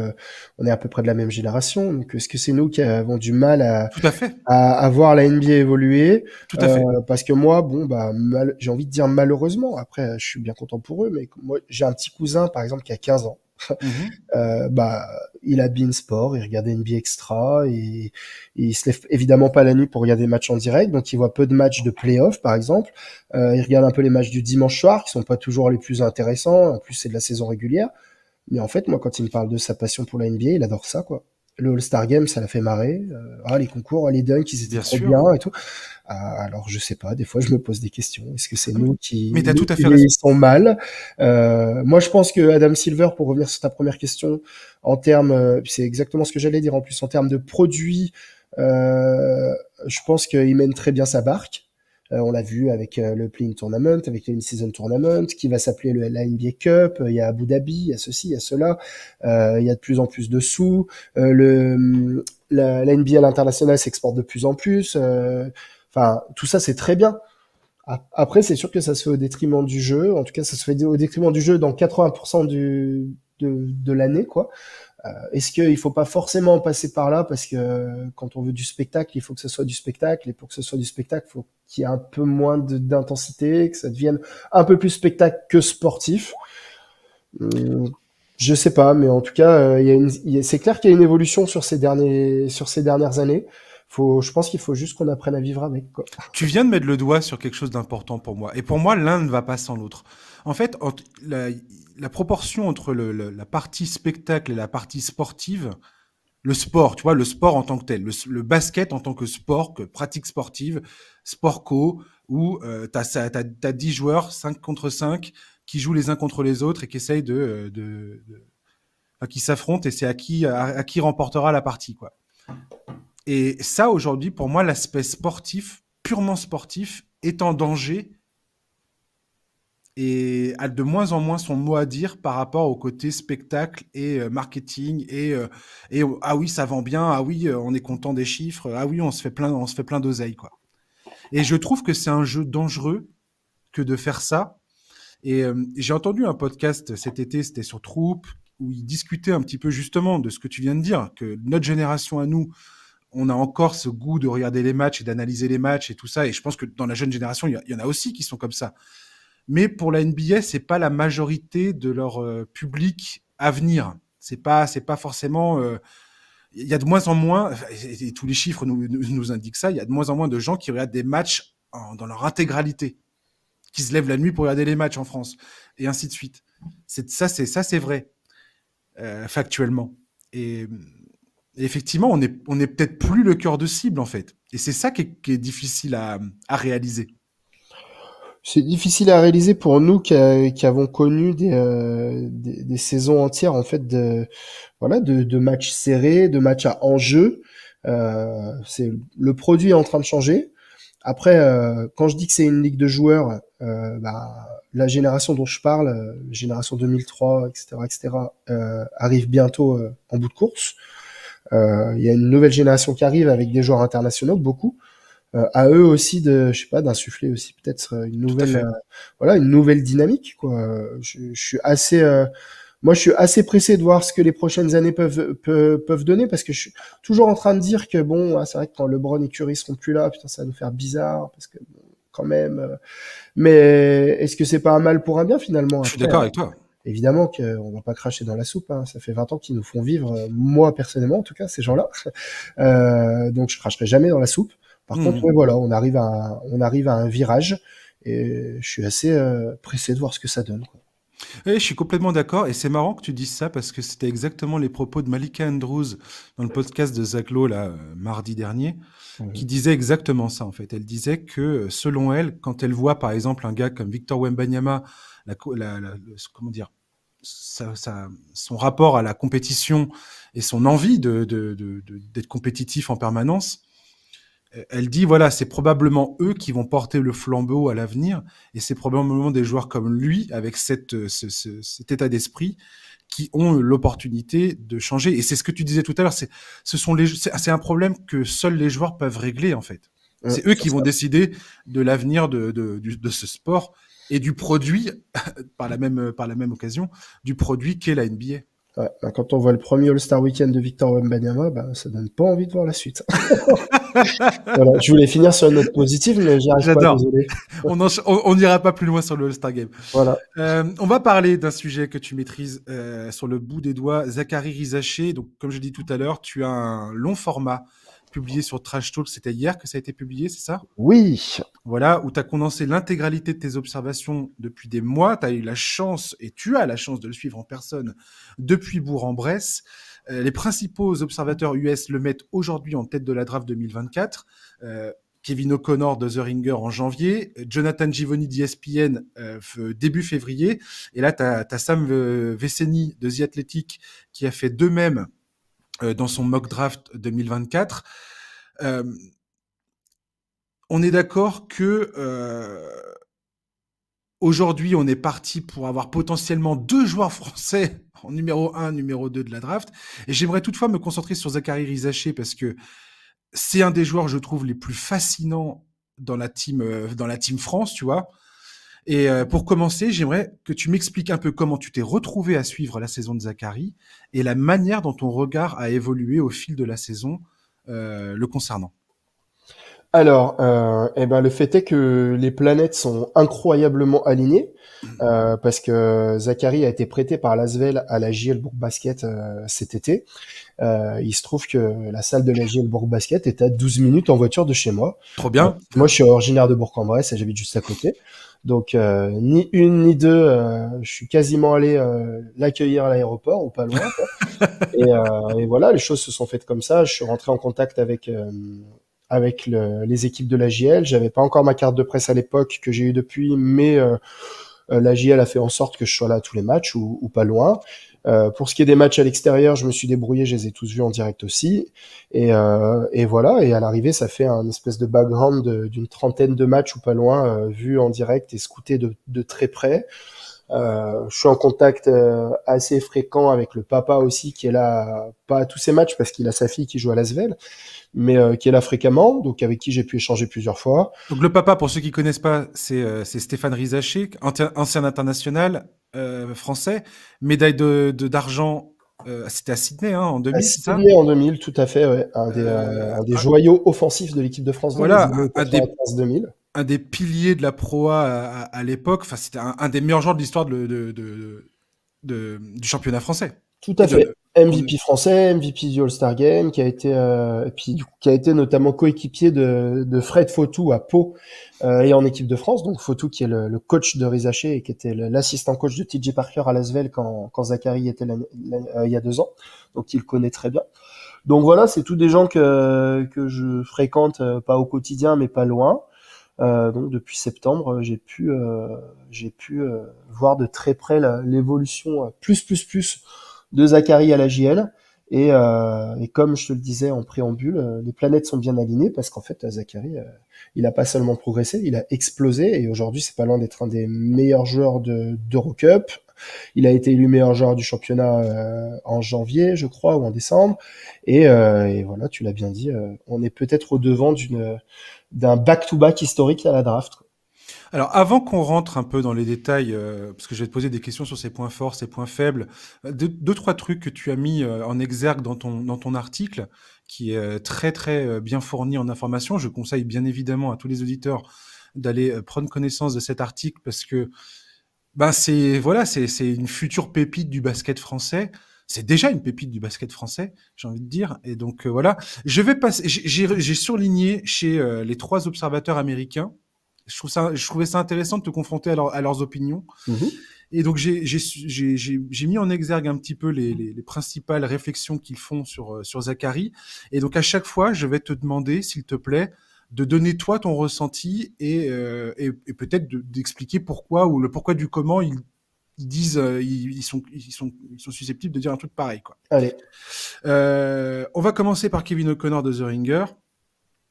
on est à peu près de la même génération, donc est-ce que c'est nous qui avons du mal Tout à fait, à voir la NBA évoluer? tout à fait. Parce que moi, bon, bah, j'ai envie de dire malheureusement, après, je suis bien content pour eux, mais moi, j'ai un petit cousin, par exemple, qui a 15 ans. Mhm. Bah, il a Beansport, il regarde NBA Extra, et il se lève évidemment pas la nuit pour regarder des matchs en direct, donc il voit peu de matchs de playoff, par exemple. Il regarde un peu les matchs du dimanche soir, qui sont pas toujours les plus intéressants, en plus c'est de la saison régulière. Mais en fait, moi, quand il me parle de sa passion pour la NBA, il adore ça, quoi. Le All-Star Game, ça l'a fait marrer. Les concours, les dunks, ils étaient Bien trop sûr. bien et tout. Alors, je sais pas, des fois, je me pose des questions. Est-ce que c'est Non, mais tu as nous tout à qui fait raison. vieillissons mal? Moi, je pense que Adam Silver, pour revenir sur ta première question, en termes, c'est exactement ce que j'allais dire en plus, en termes de produits, euh, je pense qu'il mène très bien sa barque. On l'a vu avec le Playing Tournament, avec le In-Season Tournament, qui va s'appeler la NBA Cup. Il y a Abu Dhabi, il y a ceci, il y a cela. Il y a de plus en plus de sous. La NBA à l'international s'exporte de plus en plus. Enfin, tout ça, c'est très bien. Après, c'est sûr que ça se fait au détriment du jeu. En tout cas, ça se fait au détriment du jeu dans 80% de l'année, quoi. Est-ce qu'il faut pas forcément passer par là parce que quand on veut du spectacle, il faut que ce soit du spectacle et pour que ce soit du spectacle, il faut qu'il y ait un peu moins d'intensité, que ça devienne un peu plus spectacle que sportif. Je sais pas, mais en tout cas, c'est clair qu'il y a une évolution sur ces dernières années. Je pense qu'il faut juste qu'on apprenne à vivre avec, quoi. Tu viens de mettre le doigt sur quelque chose d'important pour moi. Et pour moi, l'un ne va pas sans l'autre. En fait, la proportion entre la partie spectacle et la partie sportive, le sport, tu vois, le sport en tant que tel, le basket en tant que sport, que pratique sportive, sport co, où t'as 10 joueurs, 5 contre 5, qui jouent les uns contre les autres et qui essayent enfin, qui s'affrontent et c'est à qui remportera la partie, quoi. Et ça, aujourd'hui, pour moi, l'aspect sportif, purement sportif, est en danger et a de moins en moins son mot à dire par rapport au côté spectacle et marketing et ah oui, ça vend bien, ah oui, on est content des chiffres, ah oui, on se fait plein d'oseille, quoi. Et je trouve que c'est un jeu dangereux que de faire ça. Et j'ai entendu un podcast cet été, c'était sur Troop, où ils discutaient un petit peu justement de ce que tu viens de dire, que notre génération à nous, on a encore ce goût de regarder les matchs et d'analyser les matchs et tout ça. Et je pense que dans la jeune génération, il y en a aussi qui sont comme ça. Mais pour la NBA, c'est pas la majorité de leur public à venir. C'est pas forcément. Il y a de moins en moins, et tous les chiffres nous indiquent ça. Il y a de moins en moins de gens qui regardent des matchs dans leur intégralité, qui se lèvent la nuit pour regarder les matchs en France, et ainsi de suite. C'est vrai, factuellement. Et effectivement, on est peut-être plus le cœur de cible, en fait. Et c'est ça qui est difficile à réaliser. C'est difficile à réaliser pour nous qui avons connu des saisons entières en fait de matchs serrés, de matchs à enjeu. C'est le produit est en train de changer. Après, quand je dis que c'est une ligue de joueurs, la génération dont je parle, génération 2003, etc., etc., arrive bientôt en bout de course. Il y a une nouvelle génération qui arrive avec des joueurs internationaux, beaucoup. À eux aussi je sais pas, d'insuffler aussi peut-être une nouvelle, une nouvelle dynamique, quoi. Je suis assez, moi, je suis assez pressé de voir ce que les prochaines années peuvent donner parce que je suis toujours en train de dire que bon, c'est vrai que quand LeBron et Curry seront plus là, putain, ça va nous faire bizarre parce que bon, quand même. Mais est-ce que c'est pas un mal pour un bien finalement? Je suis Après, d'accord avec toi. évidemment qu'on va pas cracher dans la soupe, hein. Ça fait 20 ans qu'ils nous font vivre, moi personnellement en tout cas, ces gens-là. Donc je cracherai jamais dans la soupe. Par contre, ouais, voilà, on arrive à un virage et je suis assez pressé de voir ce que ça donne, quoi. Et je suis complètement d'accord. Et c'est marrant que tu dises ça parce que c'était exactement les propos de Malika Andrews dans le podcast de Zach Lowe, là, mardi dernier, qui disait exactement ça, en fait. Elle disait que, selon elle, quand elle voit, par exemple, un gars comme Victor Wembanyama, comment dire, son rapport à la compétition et son envie d'être compétitif en permanence, elle dit, voilà, c'est probablement eux qui vont porter le flambeau à l'avenir, et c'est probablement des joueurs comme lui, avec cet état d'esprit, qui ont l'opportunité de changer. Et c'est ce que tu disais tout à l'heure, c'est un problème que seuls les joueurs peuvent régler, en fait. C'est eux qui vont décider de l'avenir de ce sport et du produit, par la même occasion, du produit qu'est la NBA. Ouais, quand on voit le premier All-Star Weekend de Victor Wembanyama, ça donne pas envie de voir la suite. Voilà, je voulais finir sur une note positive, mais j'y arrive pas, désolé. On n'ira pas plus loin sur le All-Star Game. Voilà. On va parler d'un sujet que tu maîtrises sur le bout des doigts, Zachary Rizaché. Donc, comme je l'ai dit tout à l'heure, tu as un long format publié sur Trash Talk. C'était hier que ça a été publié, c'est ça? Oui. Voilà, où tu as condensé l'intégralité de tes observations depuis des mois. Tu as eu la chance, et tu as la chance de le suivre en personne depuis Bourg-en-Bresse. Les principaux observateurs US le mettent aujourd'hui en tête de la draft 2024. Kevin O'Connor de The Ringer en janvier, Jonathan Givony d'ESPN début février, et là, tu as Sam Veceni de The Athletic qui a fait de même dans son mock draft 2024. On est d'accord que aujourd'hui, on est parti pour avoir potentiellement 2 joueurs français en numéro 1, numéro 2 de la draft. Et j'aimerais toutefois me concentrer sur Zachary Rizaché parce que c'est un des joueurs, je trouve, les plus fascinants dans la team France, tu vois. Et pour commencer, j'aimerais que tu m'expliques un peu comment tu t'es retrouvé à suivre la saison de Zachary et la manière dont ton regard a évolué au fil de la saison le concernant. Alors, le fait est que les planètes sont incroyablement alignées parce que Zachary a été prêté par l'Asvel à la JL Bourg Basket cet été. Il se trouve que la salle de la JL Bourg Basket est à 12 minutes en voiture de chez moi. Trop bien. Moi, je suis originaire de Bourg-en-Bresse et j'habite juste à côté. Donc ni une ni deux, je suis quasiment allé l'accueillir à l'aéroport ou pas loin, quoi. Et voilà, les choses se sont faites comme ça. Je suis rentré en contact avec les équipes de la JL. J'avais pas encore ma carte de presse à l'époque que j'ai eu depuis, mais la JL a fait en sorte que je sois là à tous les matchs ou pas loin. Pour ce qui est des matchs à l'extérieur, je me suis débrouillé, je les ai tous vus en direct aussi. Et voilà, et à l'arrivée, ça fait un espèce de background d'une trentaine de matchs ou pas loin, vus en direct et scoutés de très près. Je suis en contact assez fréquent avec le papa aussi, qui est là, pas à tous ces matchs parce qu'il a sa fille qui joue à l'Asvel, mais qui est là fréquemment, donc avec qui j'ai pu échanger plusieurs fois. Donc le papa, pour ceux qui connaissent pas, c'est Stéphane Rizaché, ancien international français, médaille d'argent. C'était à Sydney hein, en À 2000, c'est ça? Sydney en 2000, tout à fait, ouais. Un des Ah, joyaux offensifs de l'équipe de France dans les voilà, années 95-2000. un des piliers de la proa à l'époque. Enfin, c'était un des meilleurs joueurs de l'histoire du championnat français. Tout Et à fait. en- MVP français, MVP du All-Star Game, qui a été et puis du coup, qui a été notamment coéquipier de Fred Fautou à Pau et en équipe de France. Donc Fautou qui est le coach de Rizaché et qui était l'assistant coach de TJ Parker à Lasvel quand Zachary était il y a 2 ans. Donc il le connaît très bien. Donc voilà, c'est tous des gens que je fréquente, pas au quotidien, mais pas loin. Donc depuis septembre, j'ai pu voir de très près l'évolution plus de Zachary à la JL. Et comme je te le disais en préambule, les planètes sont bien alignées parce qu'en fait, Zachary, il a pas seulement progressé, il a explosé et aujourd'hui, c'est pas loin d'être un des meilleurs joueurs d'Eurocup. Il a été élu meilleur joueur du championnat en janvier, je crois, ou en décembre. Et voilà, tu l'as bien dit, on est peut-être au devant d'un back-to-back historique à la draft. Alors, avant qu'on rentre un peu dans les détails, parce que je vais te poser des questions sur ses points forts, ses points faibles, deux, trois trucs que tu as mis en exergue dans ton article, qui est très, très bien fourni en informations. Je conseille bien évidemment à tous les auditeurs d'aller prendre connaissance de cet article parce que ben c'est une future pépite du basket français. C'est déjà une pépite du basket français, j'ai envie de dire. Et donc voilà, je vais passer. J'ai surligné chez les trois observateurs américains. Je trouvais ça intéressant de te confronter à leurs opinions. Mhm. Et donc j'ai mis en exergue un petit peu les principales réflexions qu'ils font sur Zachary. Et donc à chaque fois, je vais te demander, s'il te plaît, de donner toi ton ressenti et peut-être d'expliquer pourquoi ou le pourquoi du comment ils disent ils sont susceptibles de dire un truc pareil quoi. Allez. On va commencer par Kevin O'Connor de The Ringer.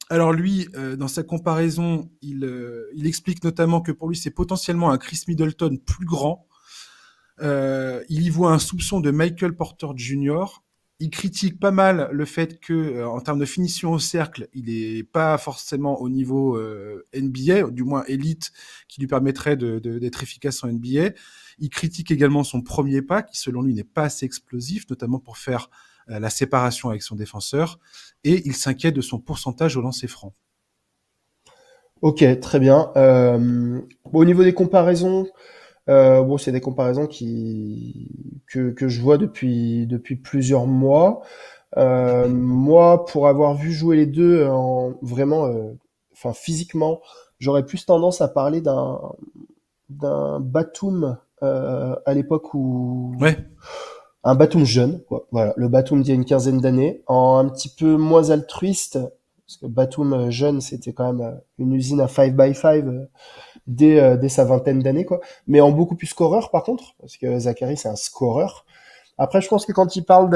Alors lui, dans sa comparaison, il explique notamment que pour lui, c'est potentiellement un Chris Middleton plus grand. Il y voit un soupçon de Michael Porter Jr. Il critique pas mal le fait que, en termes de finition au cercle, il est pas forcément au niveau NBA, du moins élite, qui lui permettrait d'être efficace en NBA. Il critique également son premier pas, qui selon lui n'est pas assez explosif, notamment pour faire la séparation avec son défenseur. Et il s'inquiète de son pourcentage au lancer franc. Ok, très bien. Au niveau des comparaisons, bon, c'est des comparaisons que je vois depuis plusieurs mois. Moi, pour avoir vu jouer les deux vraiment, enfin physiquement, j'aurais plus tendance à parler d'un Batum à l'époque où Ouais. un Batum jeune, quoi. Voilà, le Batum d'il y a une quinzaine d'années, en un petit peu moins altruiste, parce que Batum jeune, c'était quand même une usine à 5 by 5 dès sa vingtaine d'années, quoi. Mais en beaucoup plus scoreur, par contre, parce que Zachary, c'est un scoreur. Après, je pense que quand il parle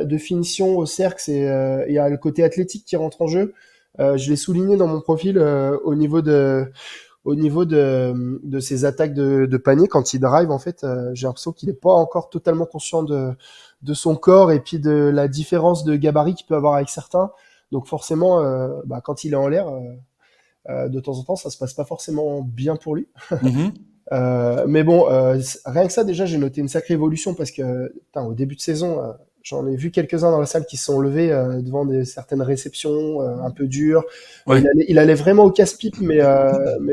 de finition au cercle, il y a le côté athlétique qui rentre en jeu. Je l'ai souligné dans mon profil au niveau de ses attaques de panier quand il drive. En fait, j'ai l'impression qu'il n'est pas encore totalement conscient de son corps et puis de la différence de gabarit qu'il peut avoir avec certains. Donc forcément, quand il est en l'air, de temps en temps, ça se passe pas forcément bien pour lui. Mm-hmm. Mais bon, rien que ça, déjà, j'ai noté une sacrée évolution parce que, putain, au début de saison, j'en ai vu quelques-uns dans la salle qui se sont levés devant certaines réceptions un peu dures. Ouais. Il allait vraiment au casse-pipe, mais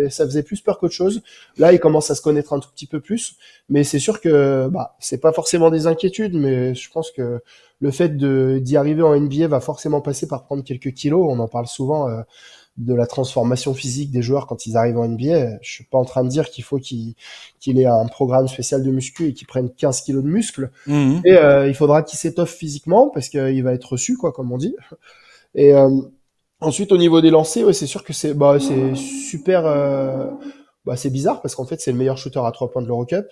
ça faisait plus peur qu'autre chose. Là, il commence à se connaître un tout petit peu plus, mais c'est sûr que c'est pas forcément des inquiétudes, mais je pense que le fait d'y arriver en NBA va forcément passer par prendre quelques kilos. On en parle souvent. de la transformation physique des joueurs quand ils arrivent en NBA. Je suis pas en train de dire qu'il faut qu'il ait un programme spécial de muscu et qu'il prenne 15 kilos de muscles. Mhm. Et il faudra qu'il s'étoffe physiquement parce qu'il va être reçu, quoi, comme on dit. Et ensuite, au niveau des lancers, ouais, c'est sûr que c'est super. C'est bizarre parce qu'en fait, c'est le meilleur shooter à 3 points de l'Eurocup.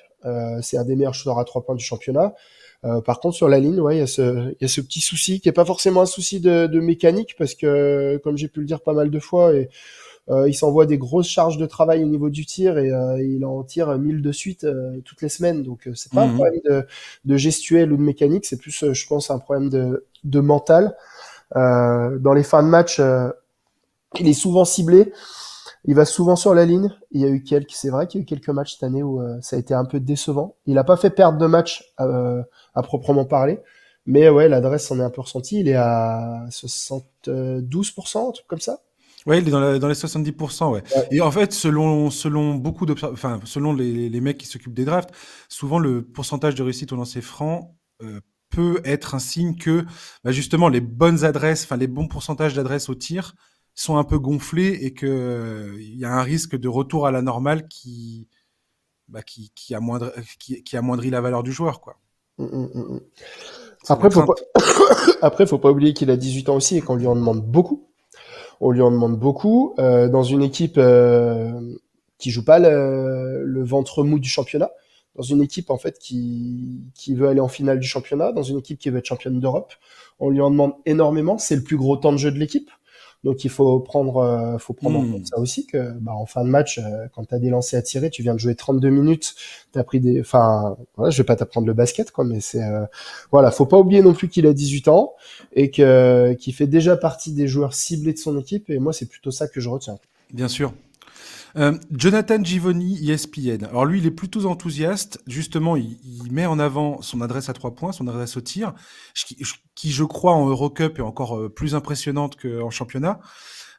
C'est un des meilleurs shooters à 3 points du championnat. Par contre, sur la ligne, ouais, il y a ce petit souci qui est pas forcément un souci de mécanique parce que, comme j'ai pu le dire pas mal de fois, il s'envoie des grosses charges de travail au niveau du tir et il en tire 1000 de suite toutes les semaines. Donc, c'est pas un Mhm. problème de gestuelle ou de mécanique, c'est plus, je pense, un problème de mental. Dans les fins de match, il est souvent ciblé. Il va souvent sur la ligne. C'est vrai qu'il y a eu quelques matchs cette année où ça a été un peu décevant. Il a pas fait perdre de match à proprement parler. Mais ouais, l'adresse on est un peu ressenti. Il est à 72%, un truc comme ça. Ouais, il est dans les 70%, ouais. Ouais. Et en fait, selon beaucoup enfin, selon les mecs qui s'occupent des drafts, souvent le pourcentage de réussite au lancer franc peut être un signe que, bah, justement, les bonnes adresses, enfin, les bons pourcentages d'adresses au tir sont un peu gonflés et que il y a un risque de retour à la normale qui amoindrit la valeur du joueur, quoi. Mm, mm, mm, mm. C'est la Après, faut pas, crainte. après, faut pas oublier qu'il a 18 ans aussi et qu'on lui en demande beaucoup. On lui en demande beaucoup dans une équipe qui joue pas le ventre mou du championnat, dans une équipe en fait qui veut aller en finale du championnat, dans une équipe qui veut être championne d'Europe. On lui en demande énormément. C'est le plus gros temps de jeu de l'équipe. Donc il faut prendre en compte Hmm. ça aussi que en fin de match, quand tu as des lancers à tirer, tu viens de jouer 32 minutes, t'as pris enfin, voilà, je vais pas t'apprendre le basket quoi, mais voilà, faut pas oublier non plus qu'il a 18 ans et qu'il fait déjà partie des joueurs ciblés de son équipe et moi c'est plutôt ça que je retiens. Bien sûr. Jonathan Givony, ESPN. Alors lui, il est plutôt enthousiaste. Justement, il met en avant son adresse à 3 points, son adresse au tir, qui je crois en Eurocup est encore plus impressionnante qu'en championnat.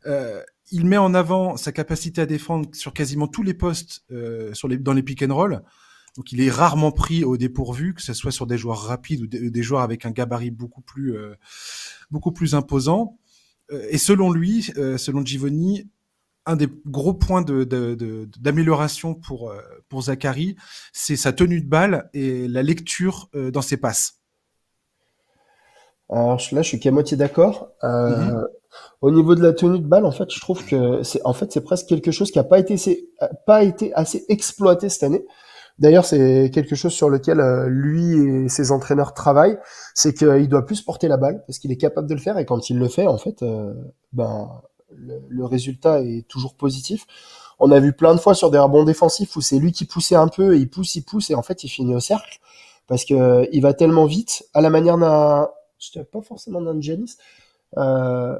Euh, il met en avant sa capacité à défendre sur quasiment tous les postes dans les pick and roll. Donc il est rarement pris au dépourvu, que ce soit sur des joueurs rapides ou des joueurs avec un gabarit beaucoup plus imposant. Et selon lui, selon Givony, un des gros points d'amélioration pour Zachary, c'est sa tenue de balle et la lecture dans ses passes. Alors là, je suis qu'à moitié d'accord. Mhm. Au niveau de la tenue de balle, en fait, je trouve que c'est presque quelque chose qui a pas été assez exploité cette année. D'ailleurs, c'est quelque chose sur lequel lui et ses entraîneurs travaillent, c'est qu'il doit plus porter la balle parce qu'il est capable de le faire et quand il le fait, en fait, le résultat est toujours positif. On a vu plein de fois sur des rebonds défensifs où c'est lui qui poussait un peu et il pousse et en fait il finit au cercle parce que il va tellement vite à la manière je dirais pas forcément d'un Giannis, euh,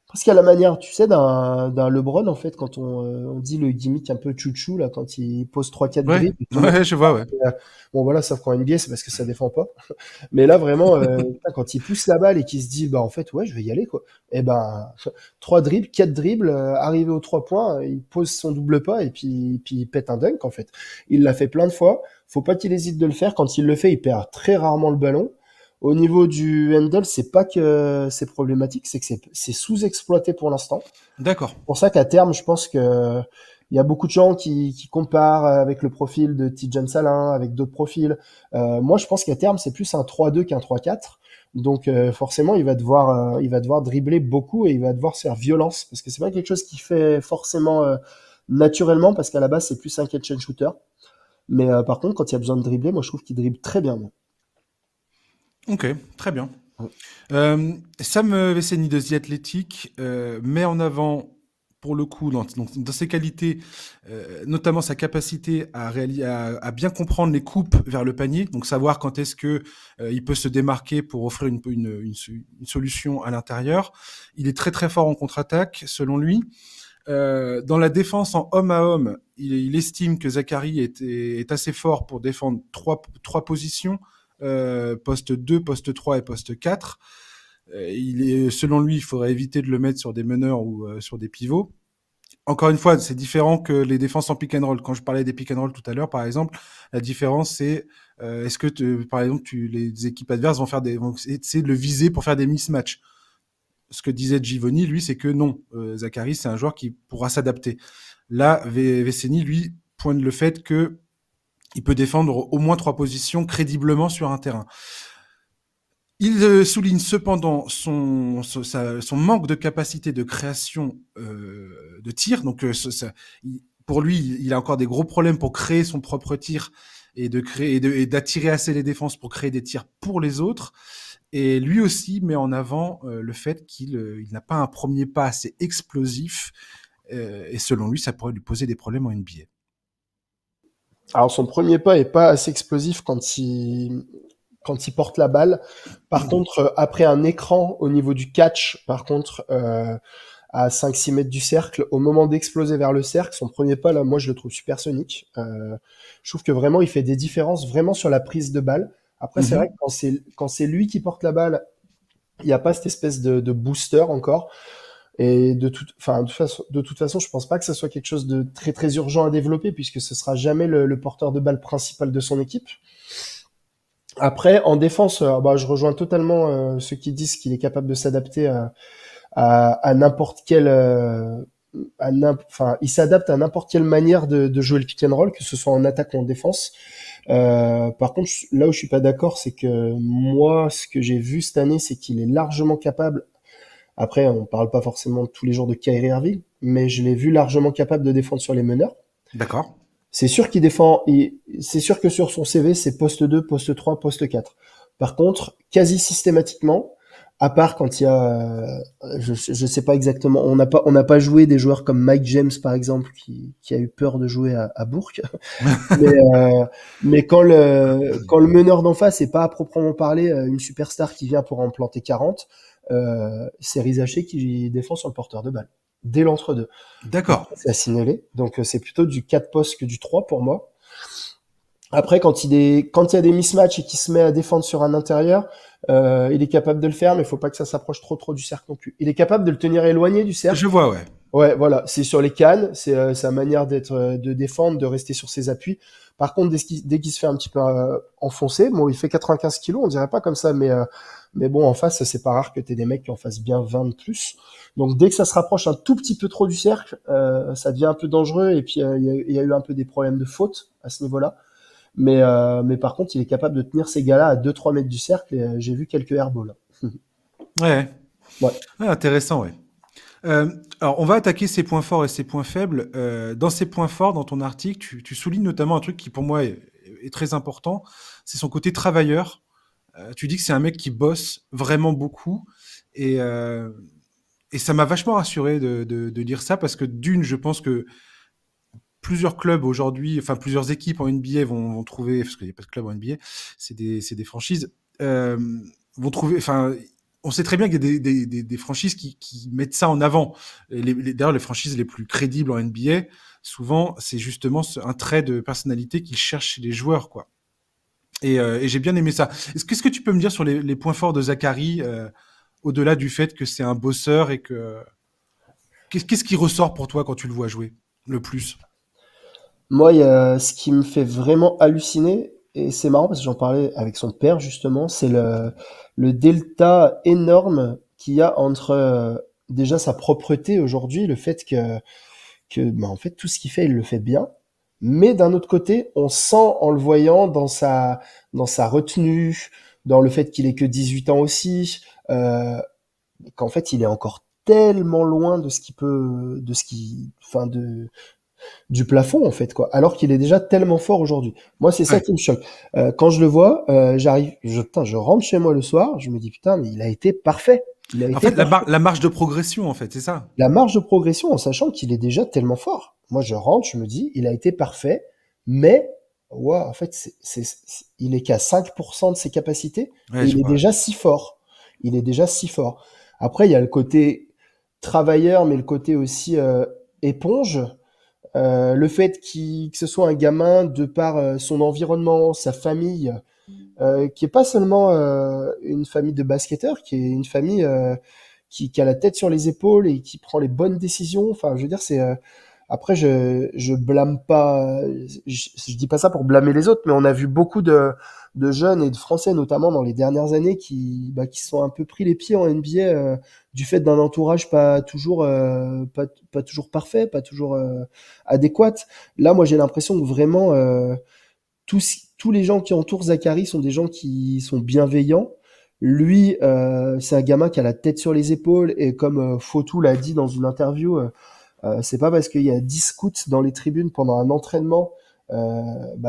presque à la manière, tu sais, d'un LeBron, en fait, quand on dit le gimmick un peu chouchou, là, quand il pose trois quatre Ouais, dribbles, et tout le monde ouais, je vois, ouais. bon, voilà, sauf qu'en NBA, c'est parce que ça défend pas. Mais là, vraiment, putain, quand il pousse la balle et qu'il se dit, bah, en fait, ouais, je vais y aller, quoi. Et ben, 3 dribbles, 4 dribbles, arrivé aux 3 points, il pose son double pas puis il pète un dunk, en fait. Il l'a fait plein de fois. Faut pas qu'il hésite de le faire. Quand il le fait, il perd très rarement le ballon. Au niveau du handle, c'est pas que c'est problématique, c'est que c'est sous-exploité pour l'instant. D'accord. C'est pour ça qu'à terme, je pense que il y a beaucoup de gens qui comparent avec le profil de Tidjane Salin, avec d'autres profils. Moi, je pense qu'à terme, c'est plus un 3-2 qu'un 3-4. Donc forcément, il va devoir dribbler beaucoup et il va devoir se faire violence parce que c'est pas quelque chose qu'il fait forcément naturellement parce qu'à la base, c'est plus un catch and shooter. Mais par contre, quand il y a besoin de dribbler, moi, je trouve qu'il dribble très bien. Moi. Ok, très bien. Sam Veceni de The Athletic met en avant, pour le coup, dans ses qualités, notamment sa capacité à bien comprendre les coupes vers le panier, donc savoir quand est-ce que il peut se démarquer pour offrir une solution à l'intérieur. Il est très très fort en contre-attaque, selon lui. Dans la défense en homme à homme, il estime que Zachary est assez fort pour défendre trois positions, poste 2, poste 3 et poste 4. Selon lui, il faudrait éviter de le mettre sur des meneurs ou sur des pivots. Encore une fois, c'est différent que les défenses en pick and roll. Quand je parlais des pick and roll tout à l'heure, par exemple, la différence c'est est-ce que par exemple les équipes adverses vont essayer de le viser pour faire des mismatchs. ce que disait Givoni, lui, c'est que non, Zachary, c'est un joueur qui pourra s'adapter. Là, Veceni, lui, pointe le fait que il peut défendre au moins 3 positions crédiblement sur un terrain. Il souligne cependant son manque de capacité de création de tir. Donc, pour lui, il a encore des gros problèmes pour créer son propre tir et d'attirer assez les défenses pour créer des tirs pour les autres. Et lui aussi met en avant le fait qu'il n'a pas un premier pas assez explosif. Et selon lui, ça pourrait lui poser des problèmes en NBA. Alors son premier pas est pas assez explosif quand il porte la balle. Par contre, après un écran au niveau du catch, par contre, à 5-6 mètres du cercle, au moment d'exploser vers le cercle, son premier pas, là, moi, je le trouve supersonique. Je trouve que vraiment, il fait des différences vraiment sur la prise de balle. Après, c'est vrai que quand c'est lui qui porte la balle, il n'y a pas cette espèce de booster encore. Et de toute façon, je pense pas que ce soit quelque chose de très très urgent à développer puisque ce sera jamais le porteur de balle principal de son équipe. Après, en défense, je rejoins totalement ceux qui disent qu'il est capable de s'adapter à n'importe quelle, il s'adapte à n'importe quelle manière de jouer le pick and roll, que ce soit en attaque ou en défense. Par contre, là où je suis pas d'accord, c'est que moi, ce que j'ai vu cette année, c'est qu'il est largement capable. Après, on parle pas forcément tous les jours de Kyrie Irving, mais je l'ai vu largement capable de défendre sur les meneurs. D'accord. C'est sûr qu'il défend, c'est sûr que sur son CV, c'est poste 2, poste 3, poste 4. Par contre, quasi systématiquement, à part quand il y a, je sais pas exactement, on n'a pas joué des joueurs comme Mike James, par exemple, qui a eu peur de jouer à Bourg. Mais quand le meneur d'en face est pas à proprement parler une superstar qui vient pour en planter 40, c'est Rizaché qui défend sur le porteur de balle dès l'entre-deux. D'accord. C'est à signaler. Donc c'est plutôt du 4 postes que du 3 pour moi. Après, quand il y a des mismatchs et qu'il se met à défendre sur un intérieur, il est capable de le faire, mais il faut pas que ça s'approche trop du cercle non plus. Il est capable de le tenir éloigné du cercle. Je vois, ouais. Ouais, voilà, c'est sur les cannes, c'est sa manière de défendre, de rester sur ses appuis. Par contre, dès qu'il se fait un petit peu enfoncer, bon, il fait 95 kilos, on dirait pas comme ça, mais bon, en face, c'est pas rare que t'aies des mecs qui en fassent bien 20 de plus. Donc, dès que ça se rapproche un tout petit peu trop du cercle, ça devient un peu dangereux, et puis il y a eu un peu des problèmes de faute à ce niveau-là. Mais par contre, il est capable de tenir ces gars-là à 2-3 mètres du cercle, et j'ai vu quelques airballs. Ouais. Ouais. Intéressant, ouais. Alors, on va attaquer ses points forts et ses points faibles. Dans ses points forts, dans ton article, tu soulignes notamment un truc qui, pour moi, est très important. C'est son côté travailleur. Tu dis que c'est un mec qui bosse vraiment beaucoup. Et ça m'a vachement rassuré de lire ça parce que d'une, je pense que plusieurs clubs aujourd'hui, enfin plusieurs équipes en NBA vont trouver, parce qu'il n'y a pas de club en NBA, c'est des franchises, vont trouver, enfin, on sait très bien qu'il y a des franchises qui mettent ça en avant. D'ailleurs, les franchises les plus crédibles en NBA, souvent, c'est justement un trait de personnalité qu'ils cherchent chez les joueurs, quoi. Et j'ai bien aimé ça. Qu'est-ce que tu peux me dire sur les points forts de Zachary, au-delà du fait que c'est un bosseur et que... Qu'est-ce qui ressort pour toi quand tu le vois jouer le plus? Moi, il y a ce qui me fait vraiment halluciner, et c'est marrant parce que j'en parlais avec son père justement, c'est le delta énorme qu'il y a entre déjà sa propreté aujourd'hui, le fait que en fait tout ce qu'il fait, il le fait bien, mais d'un autre côté, on sent en le voyant dans sa retenue, dans le fait qu'il ait que 18 ans aussi, qu'en fait il est encore tellement loin de ce qui peut, de ce qui, enfin de du plafond en fait quoi, alors qu'il est déjà tellement fort aujourd'hui. Moi c'est ça Ouais. qui me choque. Quand je le vois, je rentre chez moi le soir, je me dis putain mais il a été parfait. Il a En été fait, parfait. la marge de progression, en fait, c'est ça. La marge de progression en sachant qu'il est déjà tellement fort. Moi je rentre, je me dis il a été parfait, mais ouais, en fait il est qu'à 5% de ses capacités et Ouais, je il est vois. déjà si fort. Il est déjà si fort. Après il y a le côté travailleur mais le côté aussi éponge. Le fait que ce soit un gamin de par son environnement, sa famille, qui est pas seulement une famille de basketteurs, qui est une famille qui a la tête sur les épaules et qui prend les bonnes décisions. Enfin, je veux dire, c'est Après, je blâme pas, je dis pas ça pour blâmer les autres, mais on a vu beaucoup de jeunes et de Français notamment dans les dernières années qui se sont un peu pris les pieds en NBA du fait d'un entourage pas toujours parfait, pas toujours adéquat. Là, moi, j'ai l'impression que vraiment tous les gens qui entourent Zachary sont des gens qui sont bienveillants. Lui, c'est un gamin qui a la tête sur les épaules et comme Fotou l'a dit dans une interview, c'est pas parce qu'il y a 10 scouts dans les tribunes pendant un entraînement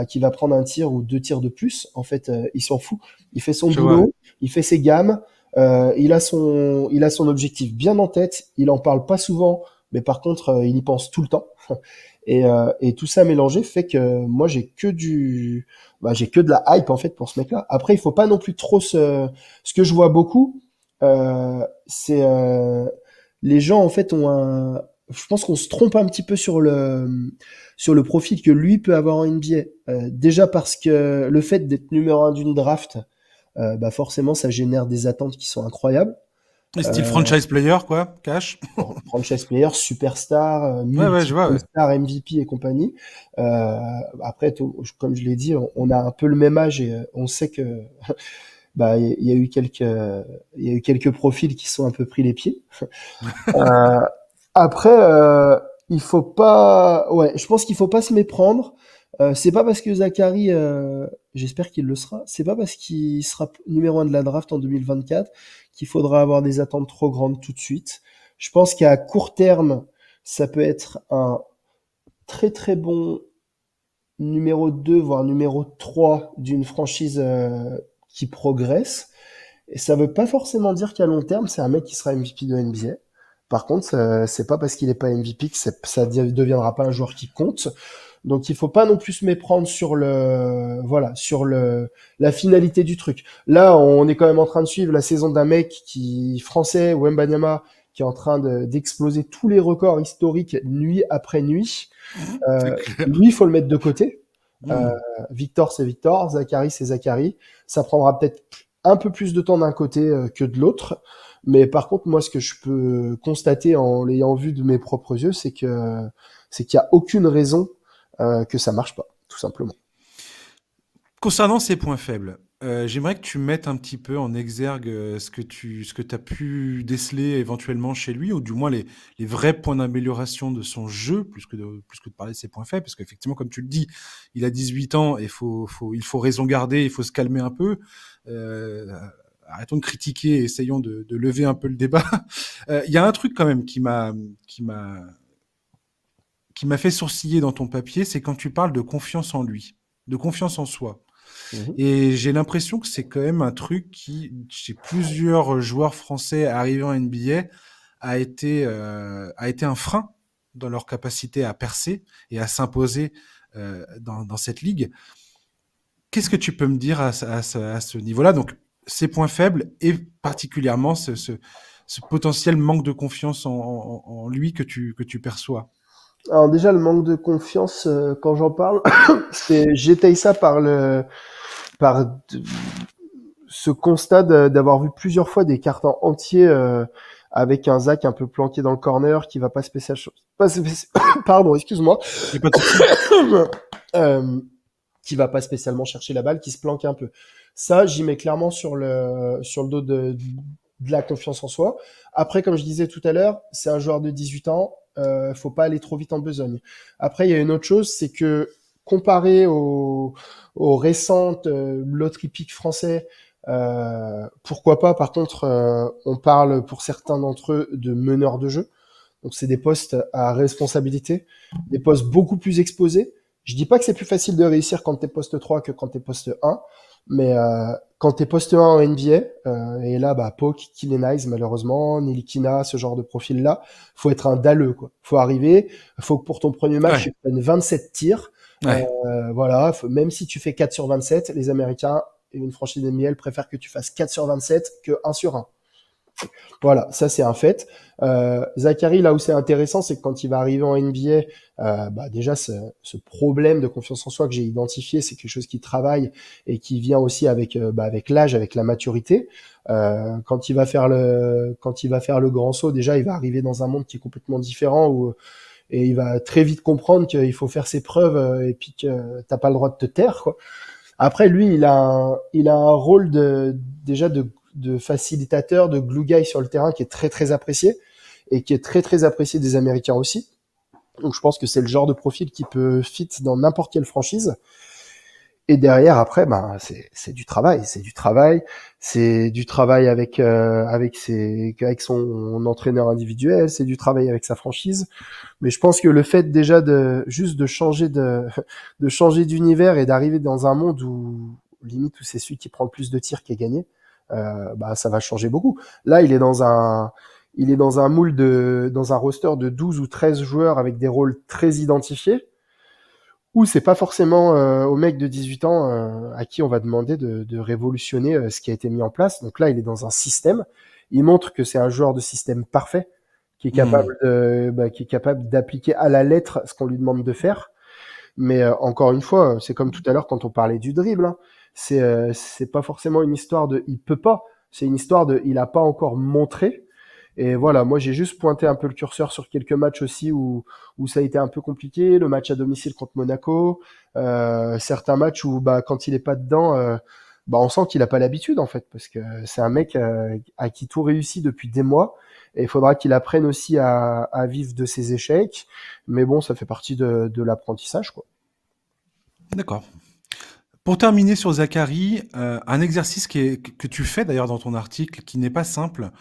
qu'il va prendre un tir ou deux tirs de plus. En fait, il s'en fout. Il fait son Je vois, ouais. boulot, il fait ses gammes, il a son objectif bien en tête. Il en parle pas souvent, mais par contre, il y pense tout le temps. Et tout ça mélangé fait que moi j'ai que de la hype en fait pour ce mec-là. Après, il faut pas non plus trop ce que je vois beaucoup, c'est les gens en fait je pense qu'on se trompe un petit peu sur le profil que lui peut avoir en NBA. Déjà parce que le fait d'être numéro un d'une draft, forcément ça génère des attentes qui sont incroyables. Et style Euh, franchise player, quoi, cash. Franchise player, superstar, Ouais, ouais, je vois, multiple ouais. star, MVP et compagnie. Après, comme je l'ai dit, on a un peu le même âge et on sait que il y a eu quelques profils qui sont un peu pris les pieds. Euh, Après, il faut pas, ouais, je pense qu'il faut pas se méprendre. C'est pas parce que Zachary, j'espère qu'il le sera, c'est pas parce qu'il sera numéro un de la draft en 2024 qu'il faudra avoir des attentes trop grandes tout de suite. Je pense qu'à court terme, ça peut être un très très bon numéro 2 voire numéro 3 d'une franchise qui progresse. Et ça veut pas forcément dire qu'à long terme, c'est un mec qui sera MVP de NBA. Par contre, c'est pas parce qu'il est pas MVP que ça deviendra pas un joueur qui compte. Donc il faut pas non plus se méprendre sur la finalité du truc. Là, on est quand même en train de suivre la saison d'un mec français, Wembanyama, qui est en train d'exploser tous les records historiques nuit après nuit. C'est clair. Lui, il faut le mettre de côté. Euh, Hmm. Victor, c'est Victor. Zachary, c'est Zachary. Ça prendra peut-être un peu plus de temps d'un côté que de l'autre. Mais par contre, moi, ce que je peux constater en l'ayant vu de mes propres yeux, c'est qu'il y a aucune raison que ça marche pas, tout simplement. Concernant ses points faibles, j'aimerais que tu mettes un petit peu en exergue ce que tu as pu déceler éventuellement chez lui, ou du moins les vrais points d'amélioration de son jeu, plus que de parler de ses points faibles, parce qu'effectivement, comme tu le dis, il a 18 ans et il faut raison garder, il faut se calmer un peu. Euh, Arrêtons de critiquer et essayons de lever un peu le débat. Il y a un truc quand même qui m'a, qui m'a fait sourciller dans ton papier, c'est quand tu parles de confiance en lui, de confiance en soi. Mhm. Et j'ai l'impression que c'est quand même un truc qui, chez plusieurs joueurs français arrivant en NBA, a été un frein dans leur capacité à percer et à s'imposer dans cette ligue. Qu'est-ce que tu peux me dire à ce niveau-là? Donc, ces points faibles et particulièrement ce potentiel manque de confiance en lui que tu perçois. Alors déjà, le manque de confiance, quand j'en parle, j'étaye ça par ce constat d'avoir vu plusieurs fois des cartons entiers avec un Zach un peu planqué dans le corner qui va pas pardon, excuse-moi, Il n'y a pas de souci. euh, qui va pas spécialement chercher la balle, qui se planque un peu. Ça, j'y mets clairement sur le dos de la confiance en soi. Après, comme je disais tout à l'heure, c'est un joueur de 18 ans, faut pas aller trop vite en besogne. Après, il y a une autre chose, c'est que comparé aux récentes loteries pick français, pourquoi pas, par contre, on parle pour certains d'entre eux de meneurs de jeu. Donc c'est des postes à responsabilité, des postes beaucoup plus exposés. Je dis pas que c'est plus facile de réussir quand t'es poste 3 que quand t'es poste 1, mais quand t'es poste 1 en NBA, et là, Poke, Killen Hayes, malheureusement, Nilikina, ce genre de profil-là, faut être un dalleux, quoi. Faut arriver, faut que pour ton premier match, Ouais, tu prennes 27 tirs. ouais. Voilà, même si tu fais 4 sur 27, les Américains et une franchise NBA préfèrent que tu fasses 4 sur 27 que 1 sur 1. Voilà, ça c'est un fait. Zachary, là où c'est intéressant, c'est que quand il va arriver en NBA, déjà ce problème de confiance en soi que j'ai identifié, c'est quelque chose qui travaille et qui vient aussi avec l'âge, avec la maturité. Quand il va faire le grand saut, déjà il va arriver dans un monde qui est complètement différent où et il va très vite comprendre qu'il faut faire ses preuves et puis que t'as pas le droit de te taire, quoi. Après, lui, il a un rôle déjà de facilitateur, de glue guy sur le terrain qui est très très apprécié et qui est très très apprécié des Américains aussi. Donc je pense que c'est le genre de profil qui peut fit dans n'importe quelle franchise. Et derrière, après, ben c'est du travail, c'est du travail avec son entraîneur individuel, c'est du travail avec sa franchise. Mais je pense que le fait déjà de changer de changer d'univers et d'arriver dans un monde où limite où c'est celui qui prend le plus de tirs qui est gagné, bah ça va changer beaucoup. Là, il est dans un roster de 12 ou 13 joueurs avec des rôles très identifiés où c'est pas forcément au mec de 18 ans à qui on va demander de révolutionner ce qui a été mis en place. Donc là, il est dans un système. Il montre que c'est un joueur de système parfait qui est Hmm. qui est capable d'appliquer à la lettre ce qu'on lui demande de faire. Mais encore une fois, c'est comme tout à l'heure quand on parlait du dribble. Hein. C'est pas forcément une histoire de il peut pas. C'est une histoire de il a pas encore montré. Et voilà, moi j'ai juste pointé un peu le curseur sur quelques matchs aussi où ça a été un peu compliqué. Le match à domicile contre Monaco, certains matchs où bah quand il est pas dedans, bah on sent qu'il a pas l'habitude en fait parce que c'est un mec à qui tout réussit depuis des mois. Et il faudra qu'il apprenne aussi à vivre de ses échecs. Mais bon, ça fait partie de l'apprentissage, quoi. D'accord. Pour terminer sur Zachary, un exercice que tu fais d'ailleurs dans ton article, qui n'est pas simple,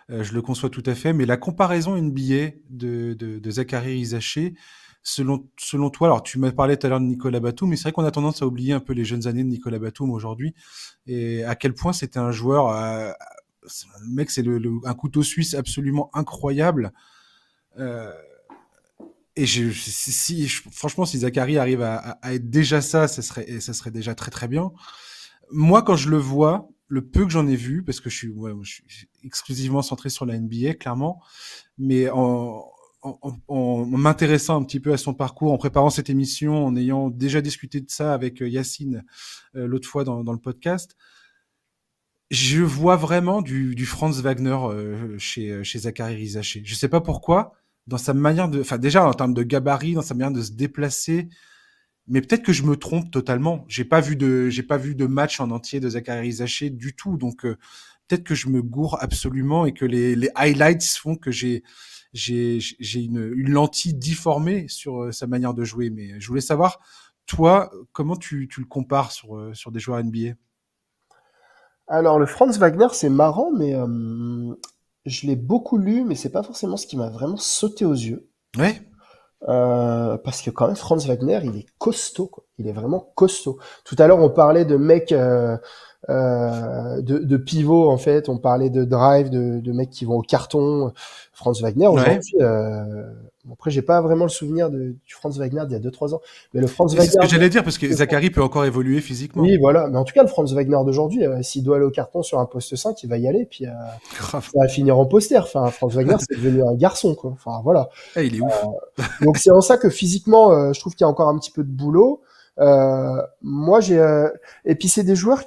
je le conçois tout à fait, mais la comparaison NBA de Zachary Rizaché, selon toi, alors tu m'as parlé tout à l'heure de Nicolas Batum, mais c'est vrai qu'on a tendance à oublier un peu les jeunes années de Nicolas Batum aujourd'hui, et à quel point c'était un joueur, le mec c'est un couteau suisse absolument incroyable. Euh, et franchement, si Zachary arrive à être déjà ça, ça serait déjà très très bien. Moi, quand je le vois, le peu que j'en ai vu, parce que je suis exclusivement centré sur la NBA, clairement, mais en m'intéressant un petit peu à son parcours, en préparant cette émission, en ayant déjà discuté de ça avec Yacine l'autre fois dans le podcast, je vois vraiment du Franz Wagner chez Zachary Rizaché. Je sais pas pourquoi, dans sa manière de, enfin déjà en termes de gabarit, dans sa manière de se déplacer, mais peut-être que je me trompe totalement. J'ai pas vu de match en entier de Zachary Zaché du tout. Donc, peut-être que je me gourre absolument et que les highlights font que j'ai une lentille difformée sur sa manière de jouer. Mais je voulais savoir, toi, comment tu le compares sur des joueurs NBA? Alors, le Franz Wagner, c'est marrant, mais je l'ai beaucoup lu, mais c'est pas forcément ce qui m'a vraiment sauté aux yeux. Ouais, Parce que quand même, Franz Wagner, il est costaud, quoi. Il est vraiment costaud. Tout à l'heure, on parlait de mecs, de pivots, en fait. On parlait de drive, de mecs qui vont au carton. Franz Wagner, ouais. aujourd'hui, bon, après, j'ai pas vraiment le souvenir du Franz Wagner d'il y a 2 3 ans. Mais le Franz Et c'est ce Wagner, que j'allais dire parce que Zachary peut encore évoluer oui, physiquement. voilà. Mais en tout cas, le Franz Wagner d'aujourd'hui, s'il doit aller au carton sur un poste 5, il va y aller, puis Grave. ça va finir en poster. Enfin, Franz Wagner, c'est devenu un garçon, quoi. Enfin, voilà. Eh, il est ouf. Donc c'est en ça que physiquement, je trouve qu'il y a encore un petit peu de boulot. Moi, et puis c'est des joueurs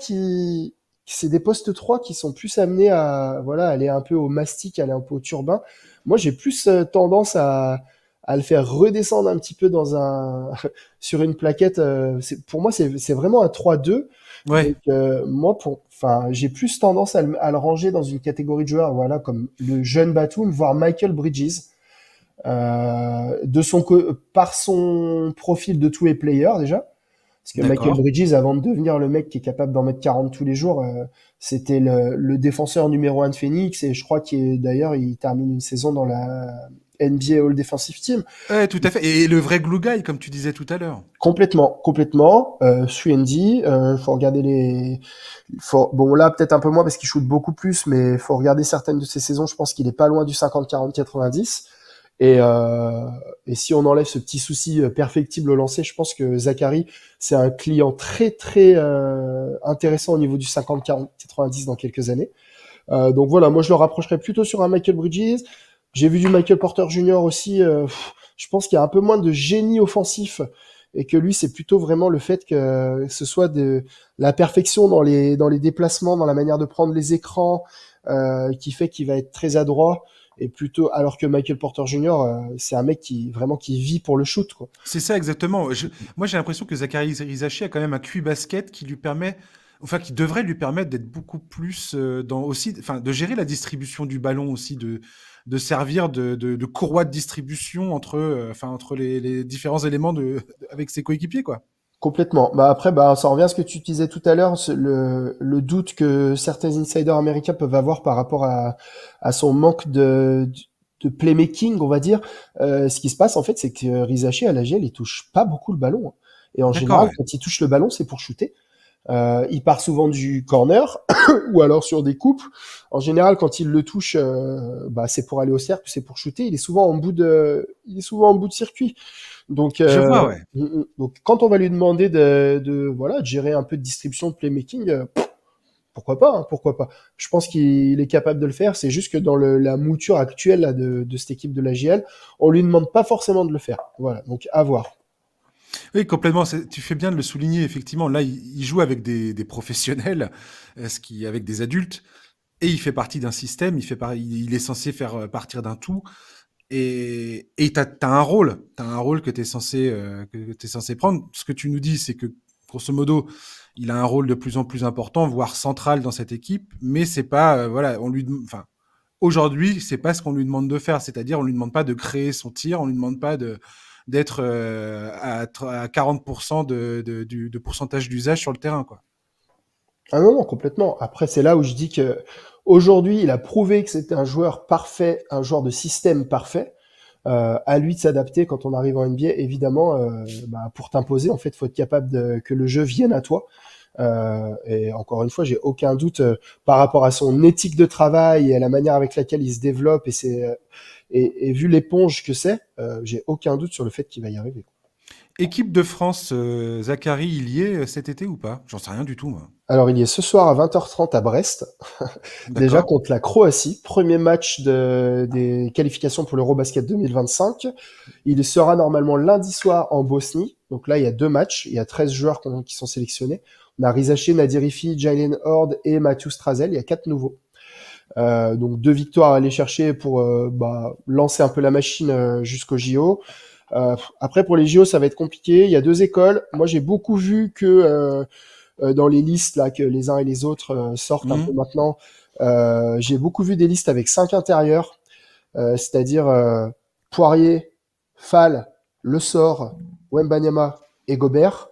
c'est des postes 3 qui sont plus amenés à, voilà, aller un peu au mastic, aller un peu au turbin. Moi, j'ai plus tendance à le faire redescendre un petit peu sur une plaquette. Pour moi, c'est vraiment un 3-2. Ouais, Donc moi, enfin, j'ai plus tendance à le ranger dans une catégorie de joueurs, voilà, comme le jeune Batum, voire Michael Bridges. Par son profil de two-way player déjà, parce que Michael d'accord. Bridges, avant de devenir le mec qui est capable d'en mettre 40 tous les jours, c'était le défenseur numéro 1 de Phoenix, et je crois d'ailleurs il termine une saison dans la NBA All Defensive Team. Ouais, tout à fait. Et le vrai glue guy, comme tu disais tout à l'heure. Complètement, complètement. 3&D, faut regarder bon là peut-être un peu moins parce qu'il shoot beaucoup plus, mais faut regarder certaines de ses saisons. Je pense qu'il est pas loin du 50-40-90. Et, euh, et si on enlève ce petit souci perfectible au lancer, je pense que Zachary, c'est un client très très intéressant au niveau du 50-40-90 dans quelques années. Donc voilà, moi je le rapprocherais plutôt sur un Michael Bridges. J'ai vu du Michael Porter Jr. aussi. Je pense qu'il y a un peu moins de génie offensif et que lui, c'est plutôt vraiment le fait que ce soit de la perfection dans les déplacements, dans la manière de prendre les écrans, qui fait qu'il va être très adroit Et plutôt, alors que Michael Porter Jr., c'est un mec qui vit pour le shoot, quoi. C'est ça exactement. Moi, j'ai l'impression que Zachary Rizachi a quand même un QI basket qui lui permet, enfin, qui devrait lui permettre d'être beaucoup plus dans aussi, enfin, de gérer la distribution du ballon aussi, de servir de courroie de distribution entre, enfin, entre les différents éléments avec ses coéquipiers, quoi. Complètement. Bah après, bah ça revient à ce que tu disais tout à l'heure, le doute que certains insiders américains peuvent avoir par rapport à son manque de playmaking, on va dire. Ce qui se passe en fait, c'est que Rizachi à la GL, il touche pas beaucoup le ballon, hein. Et en D'accord, général, ouais. quand il touche le ballon, c'est pour shooter. Il part souvent du corner ou alors sur des coupes. En général, quand il le touche, bah c'est pour aller au cercle, c'est pour shooter. Il est souvent en bout de circuit. Donc, Je vois, ouais. donc quand on va lui demander voilà, de gérer un peu de distribution de playmaking, pourquoi pas, hein, pourquoi pas. Je pense qu'il est capable de le faire. C'est juste que dans la mouture actuelle là, de cette équipe de la JL, on lui demande pas forcément de le faire. Voilà, donc à voir. Oui, complètement. Tu fais bien de le souligner. Effectivement, là, il joue avec des professionnels, avec des adultes, et il fait partie d'un système. Il est censé faire partir d'un tout. Et t'as un rôle. T'as un rôle que t'es censé prendre. Ce que tu nous dis, c'est que, grosso modo, il a un rôle de plus en plus important, voire central dans cette équipe. Mais c'est pas, voilà, enfin, aujourd'hui, c'est pas ce qu'on lui demande de faire. C'est-à-dire, on lui demande pas de créer son tir. On lui demande pas d'être à 40% de pourcentage d'usage sur le terrain, quoi. Ah non, non, complètement. Après, c'est là où je dis que aujourd'hui, il a prouvé que c'était un joueur parfait, un joueur de système parfait. À lui de s'adapter quand on arrive en NBA. Évidemment, bah, pour t'imposer, en fait, faut être capable que le jeu vienne à toi. Et encore une fois, j'ai aucun doute par rapport à son éthique de travail et à la manière avec laquelle il se développe et vu l'éponge que c'est, j'ai aucun doute sur le fait qu'il va y arriver. Équipe de France, Zachary, il y est cet été ou pas? J'en sais rien du tout, moi. Alors, il y est ce soir à 20h30 à Brest, déjà D'accord. contre la Croatie, premier match des qualifications pour l'Eurobasket 2025. Il sera normalement lundi soir en Bosnie. Donc là, il y a 2 matchs, il y a 13 joueurs qui sont sélectionnés. On a Rizaché, Nadirifi, Jalen Horde et Matthew Strazel. Il y a 4 nouveaux. Donc 2 victoires à aller chercher pour lancer un peu la machine jusqu'au JO. Après, pour les JO, ça va être compliqué. Il y a 2 écoles. Moi, j'ai beaucoup vu que dans les listes là que les uns et les autres sortent un peu Mhm. maintenant, j'ai beaucoup vu des listes avec 5 intérieurs, c'est-à-dire Poirier, Fall, Le Sort, Wembanyama et Gobert.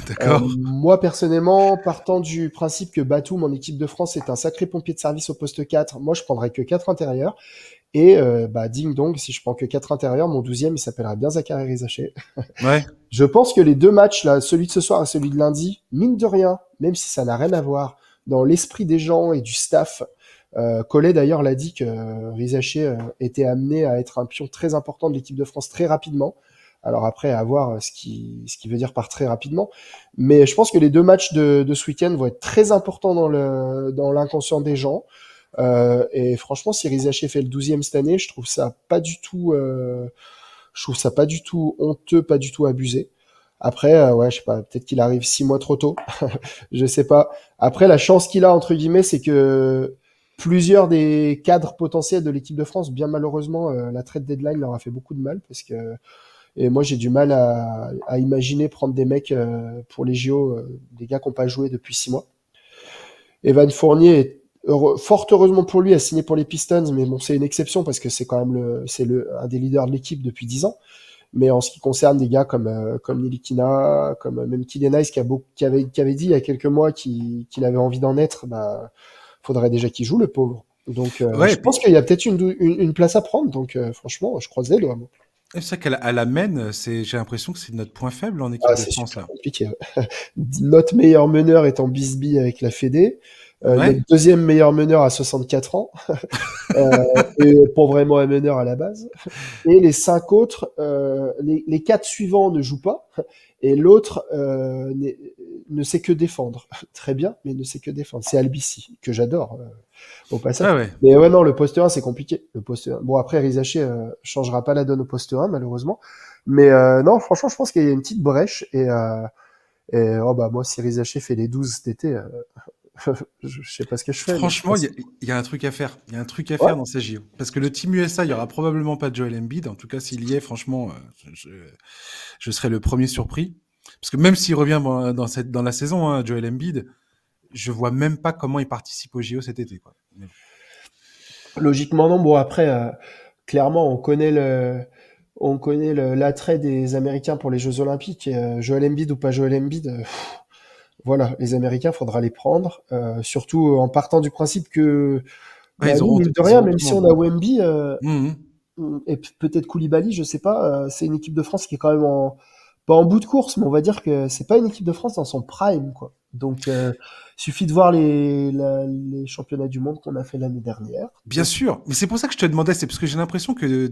D'accord. Moi, personnellement, partant du principe que Batum, en équipe de France, est un sacré pompier de service au poste 4, moi, je prendrais que 4 intérieurs. Et ding dong, si je prends que 4 intérieurs, mon 12e, il s'appellera bien Zachary Rizaché. Ouais. Je pense que les 2 matchs, là, celui de ce soir et celui de lundi, mine de rien, même si ça n'a rien à voir, dans l'esprit des gens et du staff, Collet d'ailleurs l'a dit que Rizaché était amené à être un pion très important de l'équipe de France très rapidement. Alors après, à voir ce qui veut dire par très rapidement. Mais je pense que les 2 matchs de ce week-end vont être très importants dans l'inconscient des gens. Et franchement, si Rizaché fait le 12e cette année, je trouve ça pas du tout honteux, pas du tout abusé. Après, ouais, je sais pas, peut-être qu'il arrive 6 mois trop tôt, je sais pas. Après, la chance qu'il a entre guillemets, c'est que plusieurs des cadres potentiels de l'équipe de France, bien malheureusement, la trade deadline leur a fait beaucoup de mal parce que et moi j'ai du mal à imaginer prendre des mecs pour les JO, des gars qui n'ont pas joué depuis 6 mois. Evan Fournier fort heureusement pour lui, a signé pour les Pistons, mais bon, c'est une exception parce que c'est quand même un des leaders de l'équipe depuis 10 ans. Mais en ce qui concerne des gars comme Nilikina, comme même Killian Hayes qui avait dit il y a quelques mois qu'il avait envie d'en être, bah faudrait déjà qu'il joue le pauvre. Donc Ouais, je et puis, pense qu'il y a peut-être une place à prendre. Donc franchement, je croise les doigts, moi. c'est ça qu'elle à la mène, j'ai l'impression que c'est notre point faible en équipe Ah, de c'est France, super là. compliqué. Notre meilleur meneur est en bisbee avec la Fédé. Notre Ouais. deuxième meilleur meneur a 64 ans. Et pas vraiment un meneur à la base. Et les 5 autres, les 4 suivants ne jouent pas, et l'autre ne sait que défendre. Très bien, mais ne sait que défendre. C'est Albici, que j'adore, au passage. Ah ouais. Mais ouais, non, le poste 1, c'est compliqué. Le poste 1. Bon, après, Rizaché changera pas la donne au poste 1, malheureusement. Mais non, franchement, je pense qu'il y a une petite brèche. Et oh, bah, moi, si Rizaché fait les 12 cet été, je sais pas ce que je fais, mais de toute Franchement, façon. il y a un truc à faire. Il y a un truc à Ouais. faire dans ces JO. Parce que le Team USA, il y aura probablement pas de Joel Embiid. En tout cas, s'il y est, franchement, je serais le premier surpris. Parce que même s'il revient dans la saison, hein, Joel Embiid, je vois même pas comment il participe aux JO cet été, quoi. Mais bon. Logiquement, non. Bon, après, clairement, on connaît l'attrait des Américains pour les Jeux Olympiques. Et, Joel Embiid ou pas Joel Embiid, voilà, les Américains, faudra les prendre. Surtout en partant du principe que, Ouais, bah, nous, mine de ils rien, auront même tout le si on monde. a Wemby, Mhm. et peut-être Koulibaly, je sais pas, c'est une équipe de France qui est quand même pas en bout de course, mais on va dire que c'est pas une équipe de France dans son prime, quoi. Donc, suffit de voir les championnats du monde qu'on a fait l'année dernière. Bien sûr, mais c'est pour ça que je te demandais, c'est parce que j'ai l'impression que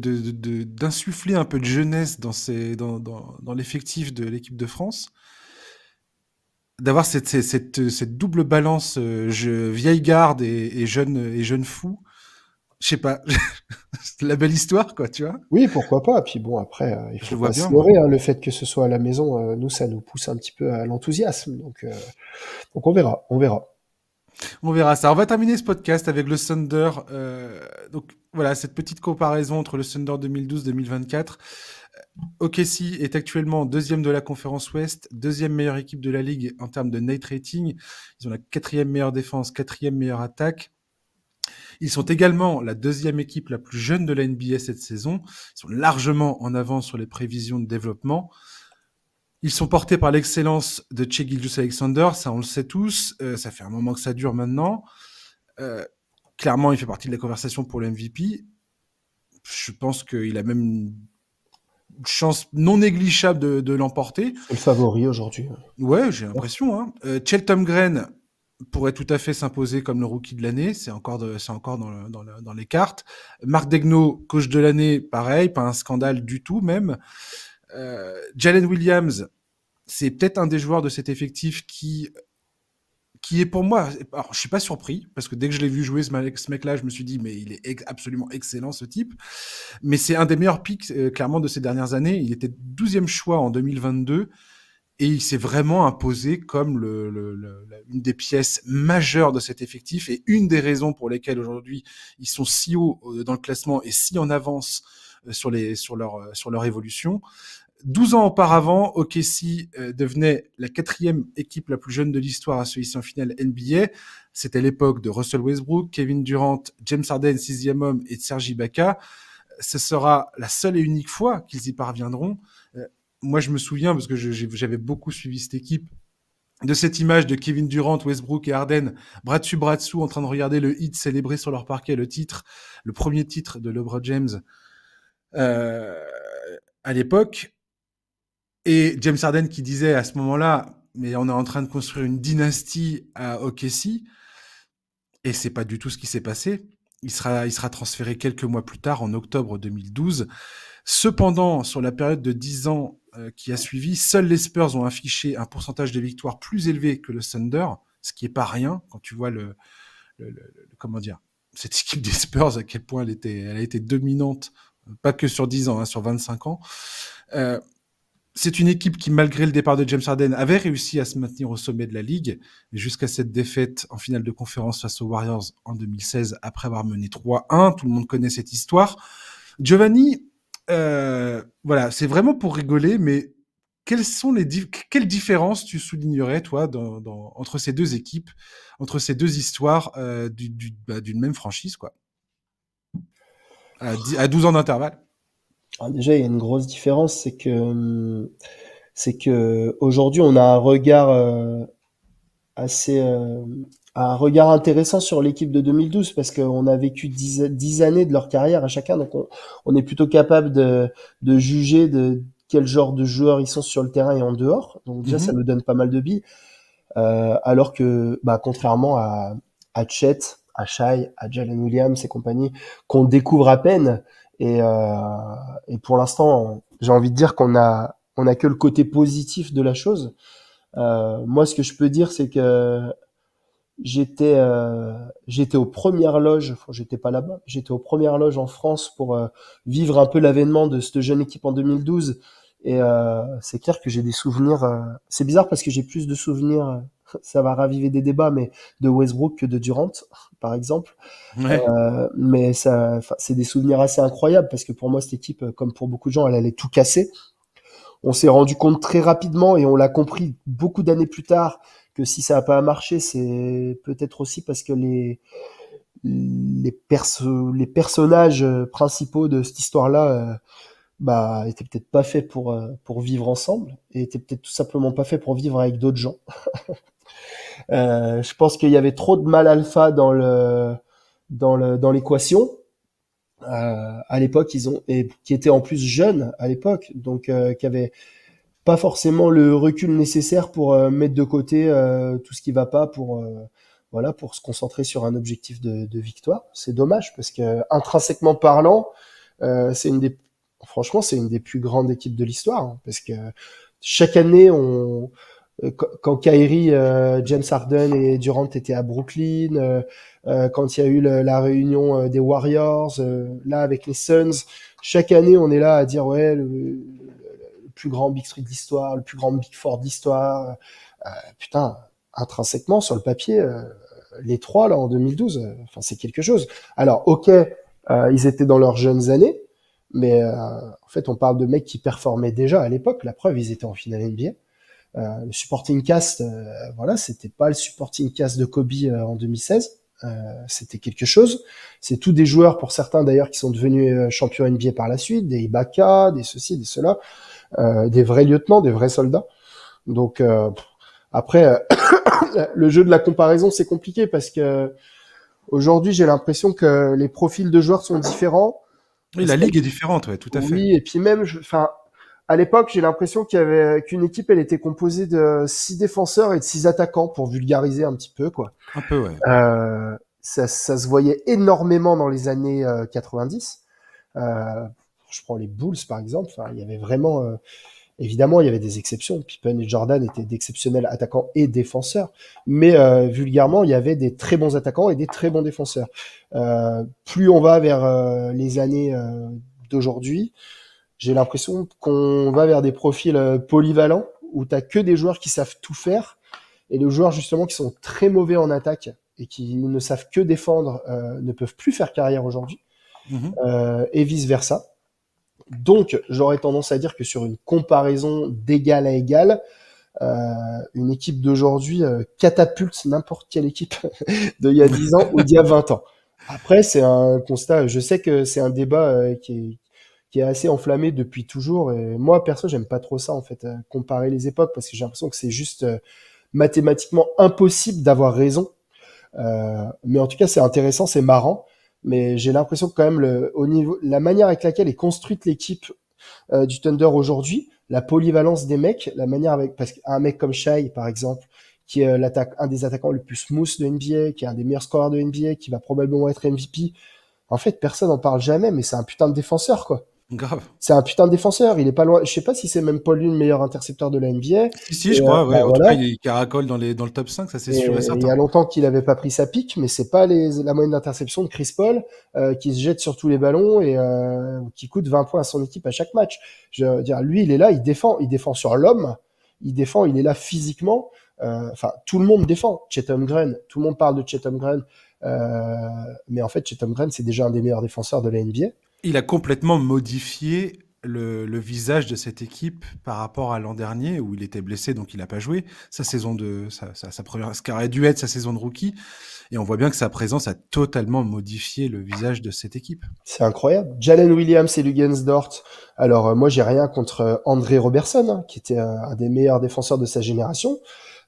d'insuffler un peu de jeunesse dans l'effectif de l'équipe de France, d'avoir cette double balance vieille garde et jeune fou, je sais pas, c'est la belle histoire, quoi, tu vois. Oui, pourquoi pas. Puis bon, après, il Je faut le vois pas bien, se moi. leurrer, hein, le fait que ce soit à la maison, nous, ça nous pousse un petit peu à l'enthousiasme. Donc on verra, on verra. On verra ça. On va terminer ce podcast avec le Thunder. Donc voilà, cette petite comparaison entre le Thunder 2012-2024. OKC est actuellement deuxième de la conférence Ouest, deuxième meilleure équipe de la ligue en termes de net rating. Ils ont la quatrième meilleure défense, quatrième meilleure attaque. Ils sont également la deuxième équipe la plus jeune de la NBA cette saison. Ils sont largement en avance sur les prévisions de développement. Ils sont portés par l'excellence de Shai Gilgeous-Alexander, ça on le sait tous. Ça fait un moment que ça dure maintenant. Euh, Clairement, il fait partie de la conversation pour le MVP. Je pense qu'il a même une chance non négligeable de l'emporter. C'est le favori aujourd'hui. Ouais, j'ai l'impression. Hein. Cheltenham Green pourrait tout à fait s'imposer comme le rookie de l'année. C'est encore dans les cartes. Marc Degnaud, coach de l'année, pareil, pas un scandale du tout même. Jalen Williams, c'est peut-être un des joueurs de cet effectif qui est pour moi, alors je suis pas surpris, parce que dès que je l'ai vu jouer ce mec-là, je me suis dit, mais il est absolument excellent ce type. Mais c'est un des meilleurs picks, clairement, de ces dernières années. Il était 12e choix en 2022, et il s'est vraiment imposé comme une des pièces majeures de cet effectif, et une des raisons pour lesquelles aujourd'hui ils sont si haut dans le classement et si en avance sur leur évolution. 12 ans auparavant, OKC devenait la quatrième équipe la plus jeune de l'histoire à se hisser en finale NBA. C'était l'époque de Russell Westbrook, Kevin Durant, James Harden, sixième homme, et Serge Ibaka. Ce sera la seule et unique fois qu'ils y parviendront. Moi, je me souviens, parce que j'avais beaucoup suivi cette équipe, de cette image de Kevin Durant, Westbrook et Harden, bras dessus, bras dessous, en train de regarder le hit célébré sur leur parquet, le premier titre de LeBron James euh, à l'époque. Et James Harden qui disait à ce moment-là, mais on est en train de construire une dynastie à OKC, et c'est pas du tout ce qui s'est passé. Il sera transféré quelques mois plus tard, en octobre 2012. Cependant, sur la période de 10 ans qui a suivi, seuls les Spurs ont affiché un pourcentage de victoires plus élevé que le Thunder, ce qui est pas rien quand tu vois comment dire, cette équipe des Spurs, à quel point elle a été dominante, pas que sur 10 ans, hein, sur 25 ans. C'est une équipe qui, malgré le départ de James Harden, avait réussi à se maintenir au sommet de la ligue, jusqu'à cette défaite en finale de conférence face aux Warriors en 2016, après avoir mené 3-1. Tout le monde connaît cette histoire. Giovanni, voilà, c'est vraiment pour rigoler, mais quelles différences tu soulignerais, toi, entre ces deux équipes, entre ces deux histoires d'une même franchise, quoi, à 12 ans d'intervalle? Alors déjà, il y a une grosse différence, c'est que aujourd'hui, on a un regard assez, un regard intéressant sur l'équipe de 2012 parce qu'on a vécu 10 années de leur carrière à chacun, donc on est plutôt capable de juger de quel genre de joueurs ils sont sur le terrain et en dehors. Donc déjà, ça Mhm. nous donne pas mal de billes. Alors que, bah, contrairement à Chet, à Shai, à Jalen Williams et compagnie, qu'on découvre à peine, et pour l'instant, j'ai envie de dire on a que le côté positif de la chose. Moi, ce que je peux dire, c'est que j'étais aux premières loges, enfin, j'étais pas là-bas, j'étais aux premières loges en France pour vivre un peu l'avènement de cette jeune équipe en 2012. Et c'est clair que j'ai des souvenirs. C'est bizarre parce que j'ai plus de souvenirs ça va raviver des débats, mais de Westbrook que de Durant, par exemple. Ouais. Mais ça, enfin, c'est des souvenirs assez incroyables parce que pour moi, cette équipe, comme pour beaucoup de gens, elle allait tout casser. On s'est rendu compte très rapidement et on l'a compris beaucoup d'années plus tard que si ça n'a pas marché, c'est peut-être aussi parce que les personnages principaux de cette histoire-là bah, étaient peut-être pas faits pour vivre ensemble et étaient peut-être tout simplement pas faits pour vivre avec d'autres gens. Je pense qu'il y avait trop de mal alpha dans l'équation. À l'époque, et qui étaient en plus jeunes à l'époque, donc qui avaient pas forcément le recul nécessaire pour mettre de côté tout ce qui va pas pour voilà pour se concentrer sur un objectif de victoire. C'est dommage parce que intrinsèquement parlant, c'est une des franchement c'est une des plus grandes équipes de l'histoire hein, parce que chaque année quand Kyrie, James Harden et Durant étaient à Brooklyn, quand il y a eu la réunion des Warriors, là avec les Suns, chaque année on est là à dire ouais le plus grand Big Three de l'histoire, le plus grand Big Four de l'histoire. Putain, intrinsèquement sur le papier, les trois là en 2012, enfin c'est quelque chose. Alors ok, ils étaient dans leurs jeunes années, mais en fait on parle de mecs qui performaient déjà à l'époque. La preuve, ils étaient en finale NBA. Le supporting cast, voilà, c'était pas le supporting cast de Kobe en 2016. C'était quelque chose. C'est tous des joueurs, pour certains d'ailleurs, qui sont devenus champions NBA par la suite, des Ibaka, des ceci, des cela, des vrais lieutenants, des vrais soldats. Donc après, le jeu de la comparaison, c'est compliqué parce que aujourd'hui, j'ai l'impression que les profils de joueurs sont différents. Oui, la ligue est différente, ouais, tout à fait. Oui, et puis même, enfin, à l'époque, j'ai l'impression qu'une équipe, elle était composée de 6 défenseurs et de 6 attaquants pour vulgariser un petit peu, quoi. Un peu, ouais. Ça se voyait énormément dans les années 90. Je prends les Bulls, par exemple. Enfin, il y avait vraiment, évidemment, il y avait des exceptions. Pippen et Jordan étaient d'exceptionnels attaquants et défenseurs. Mais vulgairement, il y avait des très bons attaquants et des très bons défenseurs. Plus on va vers les années d'aujourd'hui, j'ai l'impression qu'on va vers des profils polyvalents où t'as que des joueurs qui savent tout faire et les joueurs justement qui sont très mauvais en attaque et qui ne savent que défendre ne peuvent plus faire carrière aujourd'hui et vice versa. Donc j'aurais tendance à dire que sur une comparaison d'égal à égal, une équipe d'aujourd'hui catapulte n'importe quelle équipe d'il y a 10 ans ou d'il y a 20 ans. Après, c'est un constat, je sais que c'est un débat qui est assez enflammé depuis toujours. Et moi, perso, j'aime pas trop ça, en fait, comparer les époques, parce que j'ai l'impression que c'est juste mathématiquement impossible d'avoir raison. Mais en tout cas, c'est intéressant, c'est marrant. Mais j'ai l'impression que quand même, au niveau, la manière avec laquelle est construite l'équipe du Thunder aujourd'hui, la polyvalence des mecs, la manière avec, parce qu'un mec comme Shai, par exemple, qui est un des attaquants le plus smooth de NBA, qui est un des meilleurs scoreurs de NBA, qui va probablement être MVP. En fait, personne n'en parle jamais, mais c'est un putain de défenseur, quoi. Grave. C'est un putain de défenseur. Il est pas loin. Je sais pas si c'est même pas lui le meilleur intercepteur de la NBA. Si, je Et crois, ouais. bah En tout cas, voilà. il caracole dans le top 5, ça c'est Et sûr et il y certain. a longtemps qu'il avait pas pris sa pique, mais c'est pas la moyenne d'interception de Chris Paul qui se jette sur tous les ballons et qui coûte 20 points à son équipe à chaque match. Je veux dire, lui, il est là, il défend sur l'homme, il défend, il est là physiquement. Enfin, tout le monde défend. Chet Holmgren, tout le monde parle de Chet Holmgren, mais en fait, Chet Holmgren, c'est déjà un des meilleurs défenseurs de la NBA. Il a complètement modifié le visage de cette équipe par rapport à l'an dernier où il était blessé, donc il n'a pas joué. Sa première, ce qui aurait dû être sa saison de rookie. Et on voit bien que sa présence a totalement modifié le visage de cette équipe. C'est incroyable. Jalen Williams et Lugensdort. Alors moi j'ai rien contre André Robertson, hein, qui était un des meilleurs défenseurs de sa génération.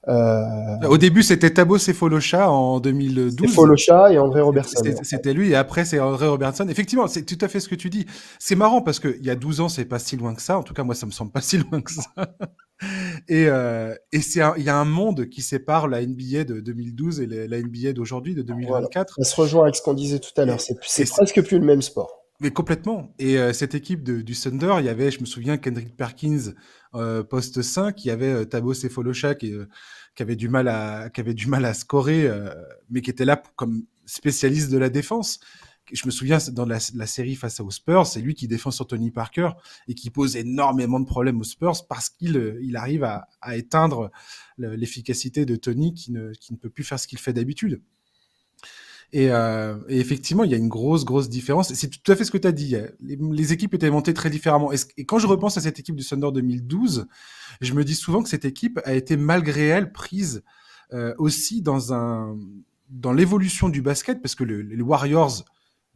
Au début, c'était Thabo Sefolosha en C'était 2012. Folosha et André Robertson. C'était lui, et après, c'est André Robertson. Effectivement, c'est tout à fait ce que tu dis. C'est marrant parce qu'il y a 12 ans, c'est pas si loin que ça. En tout cas, moi, ça me semble pas si loin que ça. Et il y a un monde qui sépare la NBA de 2012 et la NBA d'aujourd'hui, de Voilà. 2024. Ça se rejoint avec ce qu'on disait tout à l'heure. Et, C'est presque plus le même sport. mais complètement. Et cette équipe du Thunder, il y avait, je me souviens, Kendrick Perkins, poste 5, il y avait Thabo Sefolosha qui avait du mal à scorer, mais qui était là comme spécialiste de la défense. Je me souviens dans la série face aux Spurs, c'est lui qui défend sur Tony Parker et qui pose énormément de problèmes aux Spurs parce qu'il arrive à éteindre l'efficacité de Tony qui ne peut plus faire ce qu'il fait d'habitude. Et effectivement, il y a une grosse différence. Et c'est tout à fait ce que tu as dit. Les équipes étaient montées très différemment. Et quand je repense à cette équipe du Thunder 2012, je me dis souvent que cette équipe a été malgré elle prise aussi dans l'évolution du basket, parce que les Warriors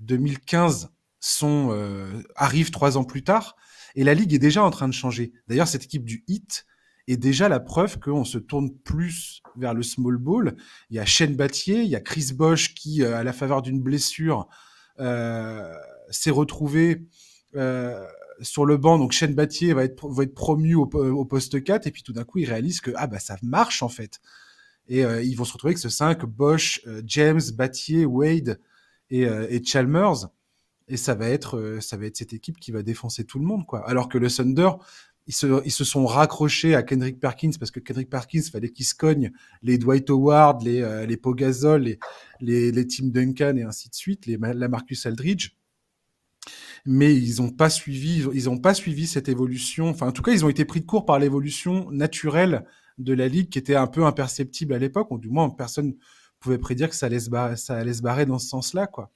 2015 arrivent 3 ans plus tard, et la ligue est déjà en train de changer. D'ailleurs, cette équipe du Heat est déjà la preuve qu'on se tourne plus vers le small ball. Il y a Shane Battier, il y a Chris Bosh qui, à la faveur d'une blessure, s'est retrouvé sur le banc. Donc Shane Battier va être promu au poste 4, et puis tout d'un coup, il réalise que ça marche en fait. Et ils vont se retrouver avec ce 5, Bosh, James, Battier, Wade et Chalmers. Et ça va être cette équipe qui va défoncer tout le monde, quoi. Alors que le Thunder, ils se sont raccrochés à Kendrick Perkins, parce que Kendrick Perkins, fallait qu'il se cogne les Dwight Howard, les Pau Gasol, les Tim Duncan et ainsi de suite, la Marcus Aldridge. Mais ils n'ont pas suivi cette évolution. Enfin, en tout cas, ils ont été pris de court par l'évolution naturelle de la ligue, qui était un peu imperceptible à l'époque, ou du moins personne pouvait prédire que ça allait se barrer dans ce sens-là, quoi.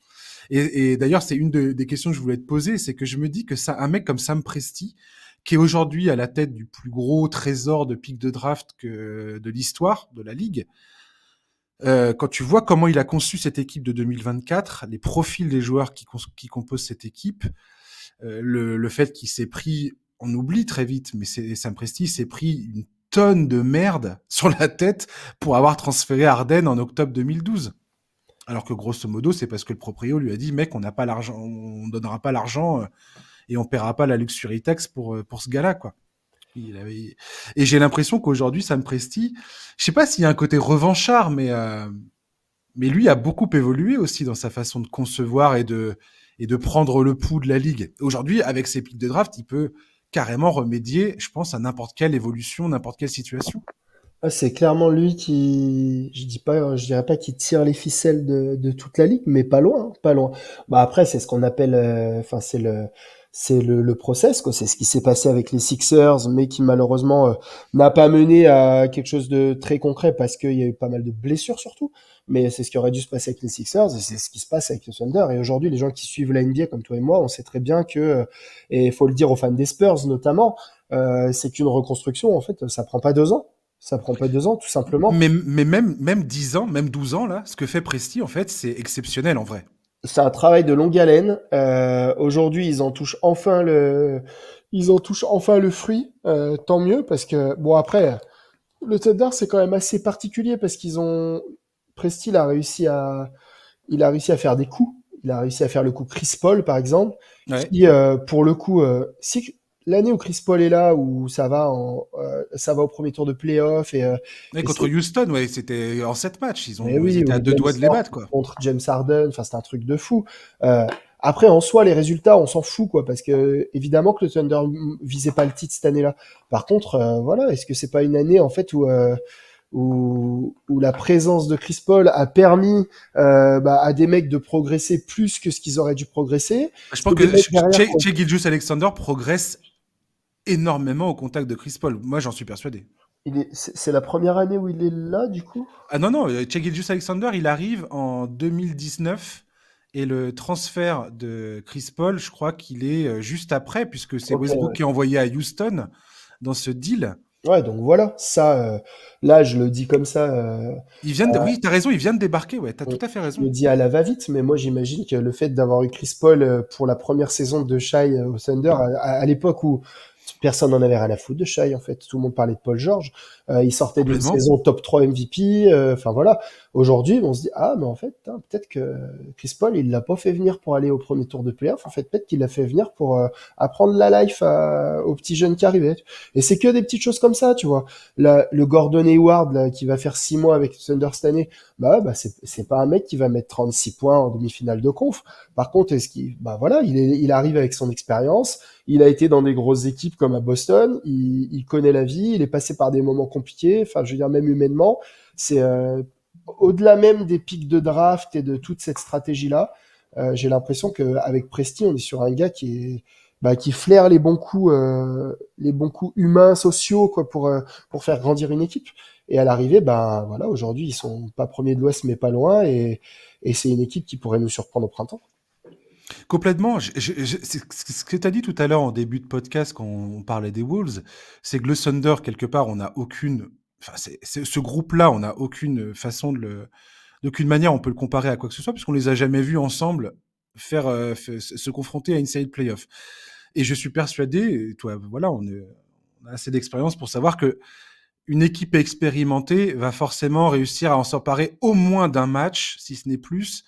Et d'ailleurs, c'est une des questions que je voulais te poser, c'est que je me dis que un mec comme Sam Presti, qui est aujourd'hui à la tête du plus gros trésor de pick de draft de l'histoire de la ligue, quand tu vois comment il a conçu cette équipe de 2024, les profils des joueurs qui composent cette équipe, le fait qu'il s'est pris, on oublie très vite, mais Sam Presti s'est pris une tonne de merde sur la tête pour avoir transféré Harden en octobre 2012. Alors que grosso modo, c'est parce que le proprio lui a dit, mec, on n'a pas l'argent, on donnera pas l'argent et on paiera pas la luxury tax pour ce gars-là, quoi. Et j'ai l'impression qu'aujourd'hui, Sam Presti, je sais pas s'il y a un côté revanchard, mais lui a beaucoup évolué aussi dans sa façon de concevoir et de prendre le pouls de la ligue. Aujourd'hui, avec ses pics de draft, il peut carrément remédier, je pense, à n'importe quelle évolution, n'importe quelle situation. C'est clairement lui je dirais pas qu'il tire les ficelles de toute la ligue, mais pas loin, hein, pas loin. Bah après, c'est ce qu'on appelle, enfin c'est le process, quoi. C'est ce qui s'est passé avec les Sixers, mais qui malheureusement n'a pas mené à quelque chose de très concret parce qu'il y a eu pas mal de blessures surtout. Mais c'est ce qui aurait dû se passer avec les Sixers et c'est ce qui se passe avec le Thunder. Et aujourd'hui, les gens qui suivent la NBA comme toi et moi, on sait très bien que, et il faut le dire aux fans des Spurs notamment, c'est qu'une reconstruction, en fait, ça prend pas 2 ans. Ça prend pas 2 ans, tout simplement. Mais même 10 ans, même 12 ans, là, ce que fait Presti, en fait, c'est exceptionnel, en vrai. C'est un travail de longue haleine. Aujourd'hui, ils en touchent enfin le fruit. Tant mieux, parce que bon après, le Thunder c'est quand même assez particulier parce Presti il a réussi à faire des coups. Il a réussi à faire le coup Chris Paul par exemple, Ouais. qui pour le coup, si l'année où Chris Paul est là, où ça va au premier tour de playoff Et et contre Houston, ouais, c'était en 7 matchs. mais Ils oui, étaient à ou 2 doigts de les battre, quoi. Contre James Harden, enfin c'est un truc de fou. Euh, Après, en soi, les résultats, on s'en fout, quoi, parce que évidemment que le Thunder visait pas le titre cette année-là. Par contre, voilà, est-ce que c'est pas une année en fait où la présence de Chris Paul a permis à des mecs de progresser plus que ce qu'ils auraient dû progresser? Je pense que Shai Gilgeous-Alexander progresse énormément au contact de Chris Paul. Moi, j'en suis persuadé. C'est la première année où il est là, du coup? Ah non, non, Shai Gilgeous-Alexander, il arrive en 2019 et le transfert de Chris Paul, je crois qu'il est juste après, puisque c'est Ok, Westbrook ouais. qui est envoyé à Houston dans ce deal. Ouais, donc voilà, ça, là, je le dis comme ça. Oui, t'as raison, il vient de débarquer, ouais, t'as tout à fait Je raison. le dis à la va-vite, mais moi j'imagine que le fait d'avoir eu Chris Paul pour la première saison de Shai au Thunder, à l'époque où personne n'en avait rien à foutre de Shai en fait, tout le monde parlait de Paul George, il sortait d'une Complètement. saison top 3 MVP, enfin voilà. Aujourd'hui, on se dit ah mais en fait peut-être que Chris Paul il l'a pas fait venir pour aller au premier tour de playoff, en fait peut-être qu'il l'a fait venir pour apprendre la life aux petits jeunes qui arrivaient. Et c'est que des petites choses comme ça, tu vois. Le Gordon Hayward là, qui va faire 6 mois avec le Thunder cette année, bah c'est pas un mec qui va mettre 36 points en demi-finale de conf. Par contre, voilà, il arrive avec son expérience, il a été dans des grosses équipes comme à Boston, il connaît la vie, il est passé par des moments compliqués, enfin je veux dire même humainement, c'est au-delà même des pics de draft et de toute cette stratégie-là, J'ai l'impression qu'avec Presti, on est sur un gars qui flaire les bons coups humains, sociaux, quoi, pour faire grandir une équipe. Et à l'arrivée, ben voilà, aujourd'hui, ils sont pas premiers de l'Ouest, mais pas loin, et c'est une équipe qui pourrait nous surprendre au printemps. Complètement. Ce que tu as dit tout à l'heure en début de podcast quand on parlait des Wolves, c'est que le Thunder, quelque part, on n'a aucune. Enfin, ce groupe-là, on n'a aucune façon de le. D'aucune manière, on peut le comparer à quoi que ce soit, puisqu'on les a jamais vus ensemble se confronter à une série de playoffs. Et je suis persuadé, et toi, voilà, on a assez d'expérience pour savoir que une équipe expérimentée va forcément réussir à en s'emparer au moins d'un match, si ce n'est plus,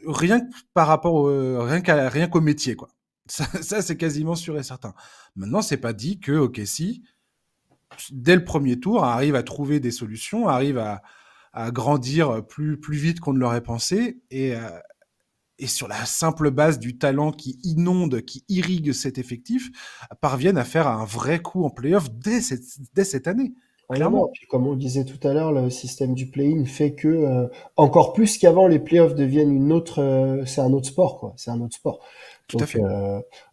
rien que par rapport rien qu'au métier, quoi. Ça, c'est quasiment sûr et certain. Maintenant, c'est pas dit que OKC, dès le premier tour, arrive à trouver des solutions, arrive à grandir plus vite qu'on ne l'aurait pensé, et sur la simple base du talent qui inonde, qui irrigue cet effectif, parviennent à faire un vrai coup en playoff dès cette année, Ah non, non, clairement. puis comme on le disait tout à l'heure, le système du play-in fait que, encore plus qu'avant, les playoffs deviennent c'est un autre sport, quoi. C'est un autre sport. Tout à Donc, fait.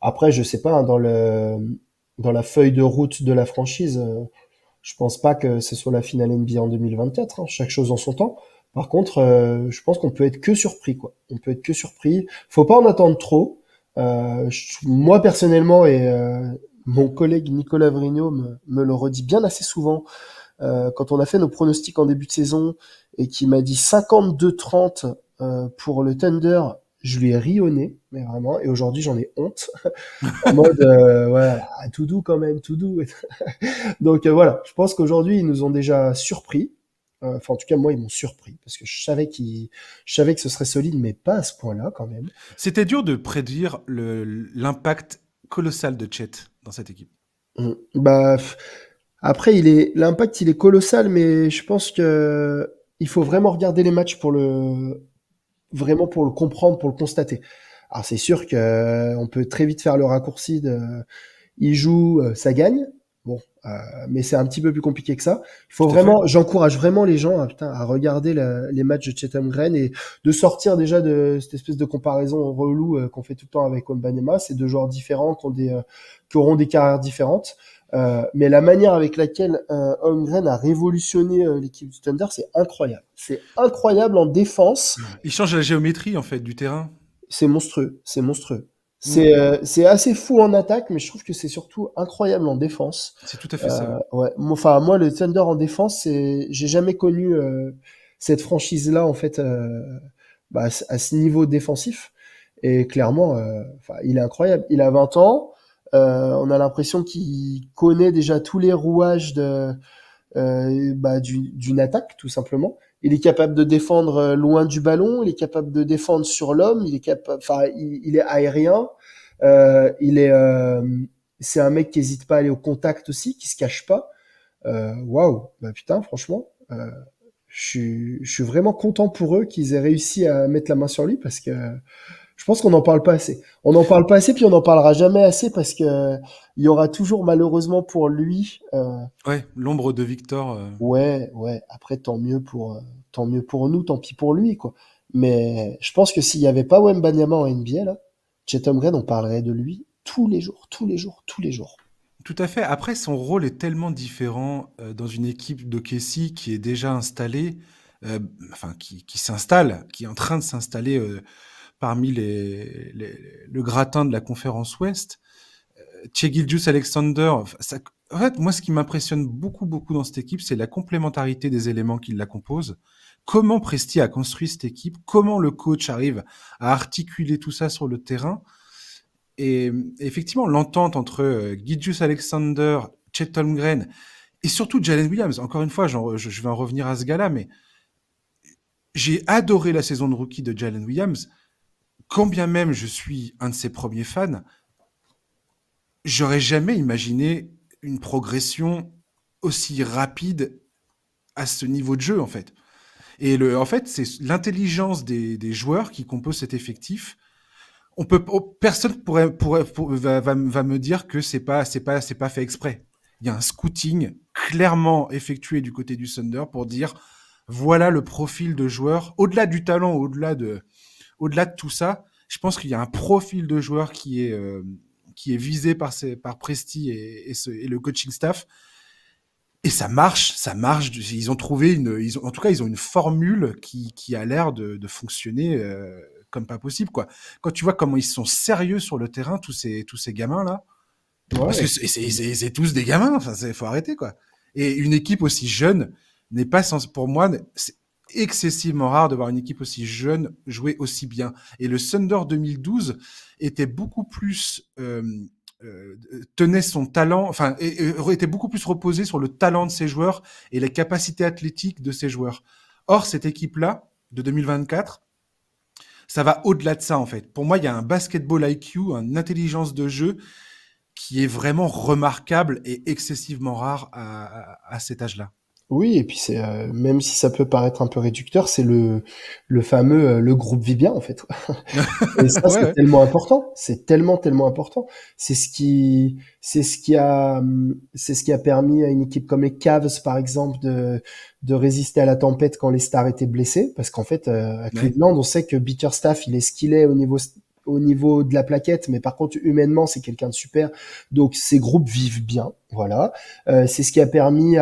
après, je sais pas, hein, dans la feuille de route de la franchise, je pense pas que ce soit la finale NBA en 2024, hein, chaque chose en son temps. Par contre, je pense qu'on peut être que surpris, quoi. On peut être que surpris. Faut pas en attendre trop. Moi, personnellement, et mon collègue Nicolas Vrigno me le redit bien assez souvent, quand on a fait nos pronostics en début de saison et qui m'a dit 52-30 pour le Thunder, je lui ai ri au nez, mais vraiment. Et aujourd'hui, j'en ai honte. En mode, voilà, tout doux quand même, tout doux. Donc voilà, je pense qu'aujourd'hui, ils nous ont déjà surpris. Enfin, en tout cas, moi, ils m'ont surpris parce que je savais que ce serait solide, mais pas à ce point-là quand même. C'était dur de prédire l'impact colossal de Chet dans cette équipe. Bah, après, l'impact, il est colossal, mais je pense que il faut vraiment regarder les matchs vraiment pour le comprendre, pour le constater. Alors c'est sûr que on peut très vite faire le raccourci de il joue, ça gagne. Bon, mais c'est un petit peu plus compliqué que ça. Il faut Tout à fait. vraiment, j'encourage vraiment les gens à regarder les matchs de Chatham Green et de sortir déjà de cette espèce de comparaison relou qu'on fait tout le temps avec Wembanyama. C'est deux joueurs différents qui auront des carrières différentes. Mais la manière avec laquelle Holmgren a révolutionné l'équipe du Thunder, c'est incroyable. C'est incroyable en défense. Il change la géométrie, en fait, du terrain. C'est monstrueux. C'est monstrueux. Mm. C'est assez fou en attaque, mais je trouve que c'est surtout incroyable en défense. C'est tout à fait ça. Ouais. Enfin, moi, le Thunder en défense, j'ai jamais connu cette franchise-là en fait à ce niveau défensif. Et clairement, enfin, il est incroyable. Il a 20 ans. On a l'impression qu'il connaît déjà tous les rouages d'une attaque, tout simplement. Il est capable de défendre loin du ballon, il est capable de défendre sur l'homme, il est aérien, il est, c'est un mec qui hésite pas à aller au contact aussi, qui se cache pas. Waouh, bah putain, franchement, je suis vraiment content pour eux qu'ils aient réussi à mettre la main sur lui parce que je pense qu'on n'en parle pas assez. On n'en parle pas assez, puis on n'en parlera jamais assez parce que il y aura toujours malheureusement pour lui. Ouais, l'ombre de Victor. Ouais, ouais. Après, tant mieux pour nous, tant pis pour lui, quoi. Mais je pense que s'il y avait pas Wembanyama en NBA là, Chet Holmgren, on parlerait de lui tous les jours, tous les jours, tous les jours. Tout à fait. Après, son rôle est tellement différent dans une équipe d'OKC qui est déjà installée, euh, enfin, qui s'installe, qui est en train de s'installer parmi le gratin de la conférence Ouest. Shai Gilgeous-Alexander, en fait, moi, ce qui m'impressionne beaucoup dans cette équipe, c'est la complémentarité des éléments qui la composent. Comment Presti a construit cette équipe, comment le coach arrive à articuler tout ça sur le terrain. Et effectivement, l'entente entre Gilgeous-Alexander, Chet Holmgren et surtout Jalen Williams, encore une fois, je vais en revenir à ce gars-là, mais j'ai adoré la saison de rookie de Jalen Williams. Quand bien même je suis un de ses premiers fans, j'aurais jamais imaginé une progression aussi rapide à ce niveau de jeu, en fait. Et en fait, c'est l'intelligence des joueurs qui composent cet effectif. Personne va me dire que c'est pas fait exprès. Il y a un scouting clairement effectué du côté du Thunder pour dire voilà le profil de joueur, au-delà du talent, au-delà de tout ça, je pense qu'il y a un profil de joueur qui est visé par Presti et le coaching staff. Et ça marche. Ils ont trouvé en tout cas, ils ont une formule qui a l'air de fonctionner comme pas possible, quoi. Quand tu vois comment ils sont sérieux sur le terrain, tous ces gamins là, parce que Ouais. c'est tous des gamins. Enfin, faut arrêter, quoi. Et une équipe aussi jeune n'est pas pour moi, c'est excessivement rare de voir une équipe aussi jeune jouer aussi bien. Et le Thunder 2012 était beaucoup plus tenait son talent, enfin, était beaucoup plus reposé sur le talent de ses joueurs et les capacités athlétiques de ses joueurs. Or, cette équipe-là, de 2024, ça va au-delà de ça, en fait. Pour moi, il y a un basketball IQ, une intelligence de jeu qui est vraiment remarquable et excessivement rare à cet âge-là. Oui, et puis c'est même si ça peut paraître un peu réducteur, c'est le fameux le groupe vit bien en fait. Et ça, Ouais, c'est ouais. tellement important. C'est tellement important. C'est ce qui a permis à une équipe comme les Cavs, par exemple, de résister à la tempête quand les stars étaient blessés. Parce qu'en fait, à Ouais. Cleveland, on sait que Bickerstaff, il est ce qu'il est au niveau de la plaquette, mais par contre, humainement, c'est quelqu'un de super. Donc, ces groupes vivent bien. Voilà. C'est ce qui a permis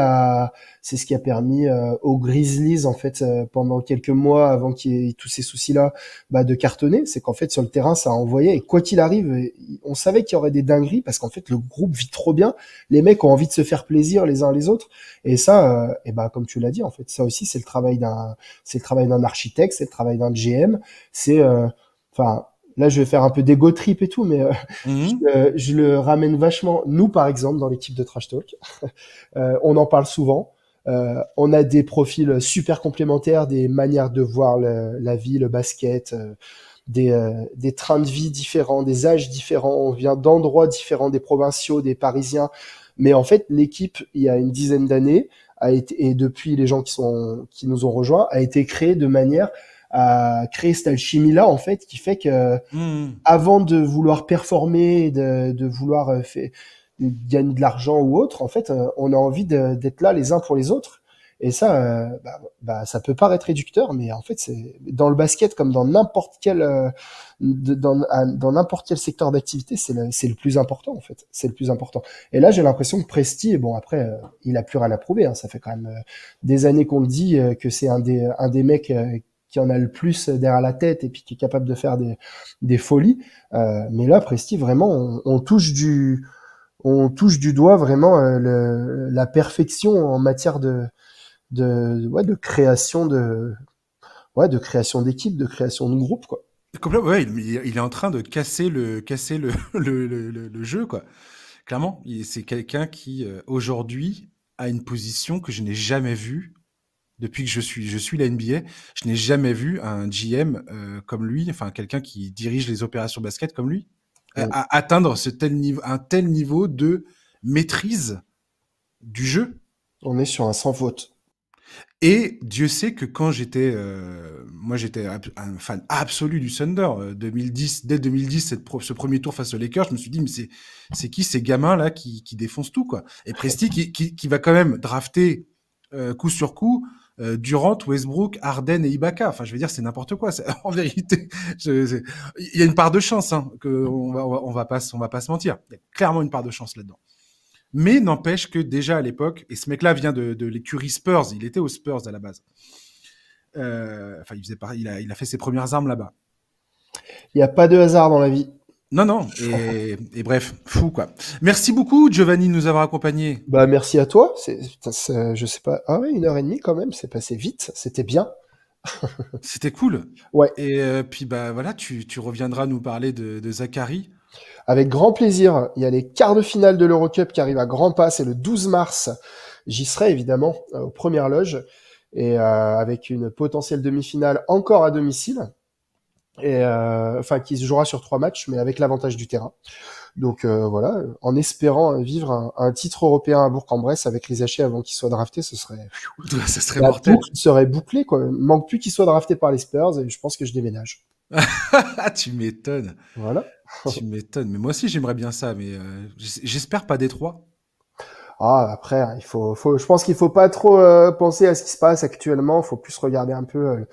aux Grizzlies, en fait, pendant quelques mois avant qu'il y ait tous ces soucis-là, bah, de cartonner. C'est qu'en fait, sur le terrain, ça a envoyé. Et quoi qu'il arrive, on savait qu'il y aurait des dingueries parce qu'en fait, le groupe vit trop bien. Les mecs ont envie de se faire plaisir les uns les autres. Et ça, et bah, comme tu l'as dit, en fait, ça aussi, c'est le travail d'un architecte, c'est le travail d'un GM. C'est, enfin, là, je vais faire un peu d'ego trip et tout, mais Mhm. je le ramène vachement. Nous, par exemple, dans l'équipe de Trash Talk, on en parle souvent. On a des profils super complémentaires, des manières de voir la vie, le basket, des trains de vie différents, des âges différents. On vient d'endroits différents, des provinciaux, des Parisiens. Mais en fait, l'équipe, il y a une dizaine d'années, a été, et depuis les gens qui nous ont rejoints, a été créée de manière à créer cette alchimie-là, en fait, qui fait que Mhm. avant de vouloir performer, de vouloir gagner de l'argent ou autre, en fait, on a envie d'être là les uns pour les autres. Et ça, ça peut paraître réducteur, mais en fait, c'est dans le basket comme dans n'importe quel dans n'importe quel secteur d'activité, c'est le plus important en fait. C'est le plus important. Et là, j'ai l'impression que Presti, bon après, il a plus rien à prouver. Hein, ça fait quand même des années qu'on le dit que c'est un des mecs qui en a le plus derrière la tête et puis qui est capable de faire des folies. Mais là, Presti, vraiment, on touche du doigt vraiment la perfection en matière de création de création d'équipe, de création de groupe, quoi. Complètement, ouais, il est en train de casser le jeu, quoi. Clairement, c'est quelqu'un qui, aujourd'hui, a une position que je n'ai jamais vue depuis que je suis la NBA. Je n'ai jamais vu un GM comme lui, enfin quelqu'un qui dirige les opérations basket comme lui, Mm. atteindre un tel niveau de maîtrise du jeu. On est sur un sans faute. Et Dieu sait que quand moi j'étais un fan absolu du Thunder, 2010, dès 2010, ce premier tour face aux Lakers, je me suis dit, mais c'est qui ces gamins là qui défoncent tout, quoi. Et Presti qui va quand même drafter coup sur coup Durant, Westbrook, Harden et Ibaka. Enfin, je veux dire, c'est n'importe quoi. En vérité, il y a une part de chance, hein, on va pas se mentir. Il y a clairement une part de chance là-dedans. Mais n'empêche que déjà à l'époque, et ce mec-là vient de l'écurie Spurs, il était aux Spurs à la base. Enfin, il a fait ses premières armes là-bas. Il n'y a pas de hasard dans la vie. Non, non, et bref, fou quoi. Merci beaucoup Giovanni de nous avoir accompagnés. Bah, merci à toi. Je sais pas. Ah ouais, 1 heure et demie quand même. C'est passé vite. C'était bien. C'était cool. Ouais. Et puis bah voilà, tu reviendras nous parler de Zachary. Avec grand plaisir. Il y a les quarts de finale de l'Eurocup qui arrivent à grands pas. C'est le 12 mars. J'y serai évidemment aux premières loges et avec une potentielle demi-finale encore à domicile et enfin qui se jouera sur 3 matchs, mais avec l'avantage du terrain. Donc voilà, en espérant vivre un titre européen à Bourg-en-Bresse avec les Hachets avant qu'il soit drafté, ce serait Ça serait la mortel. boucle serait bouclée quoi. Il manque plus qu'il soit drafté par les Spurs et je pense que je déménage. Tu m'étonnes. Voilà. Tu m'étonnes. Mais moi aussi j'aimerais bien ça, mais j'espère pas Détroit. Ah, après, je pense qu'il faut pas trop penser à ce qui se passe actuellement. Il faut plus regarder un peu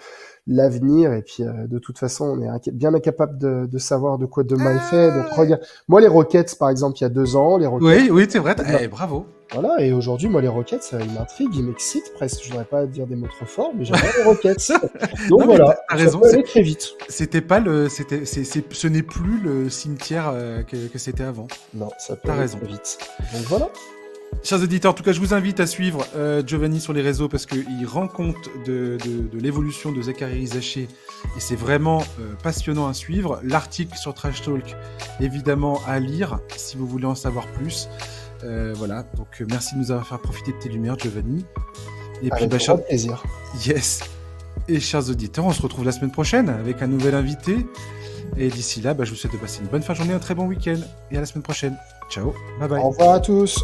l'avenir. Et puis, de toute façon, on est bien incapable de savoir de quoi demain est fait. Donc, regarde, moi, les Rockets, par exemple, il y a 2 ans, les Rockets. Oui, oui, c'est vrai. Bravo. Voilà, et aujourd'hui, moi, les Rockets, ils m'intriguent, ils m'excitent presque. Je voudrais pas dire des mots trop forts, mais j'adore les Rockets. Donc Non, voilà, t'as ça raison. peut aller très vite. Ce n'est plus le cimetière que c'était avant. Non, ça peut T'as aller raison. très vite. Donc voilà. Chers auditeurs, en tout cas, je vous invite à suivre Giovanni sur les réseaux parce qu'il rend compte de l'évolution de Zachary Rizaché et c'est vraiment passionnant à suivre. L'article sur Trash Talk, évidemment, à lire si vous voulez en savoir plus. Voilà, donc merci de nous avoir fait profiter de tes lumières, Giovanni. Et Avec puis, grand plaisir. Yes. Et chers auditeurs, on se retrouve la semaine prochaine avec un nouvel invité. Et d'ici là, je vous souhaite de passer une bonne fin de journée, un très bon week-end. Et à la semaine prochaine. Ciao, bye bye. Au revoir à tous.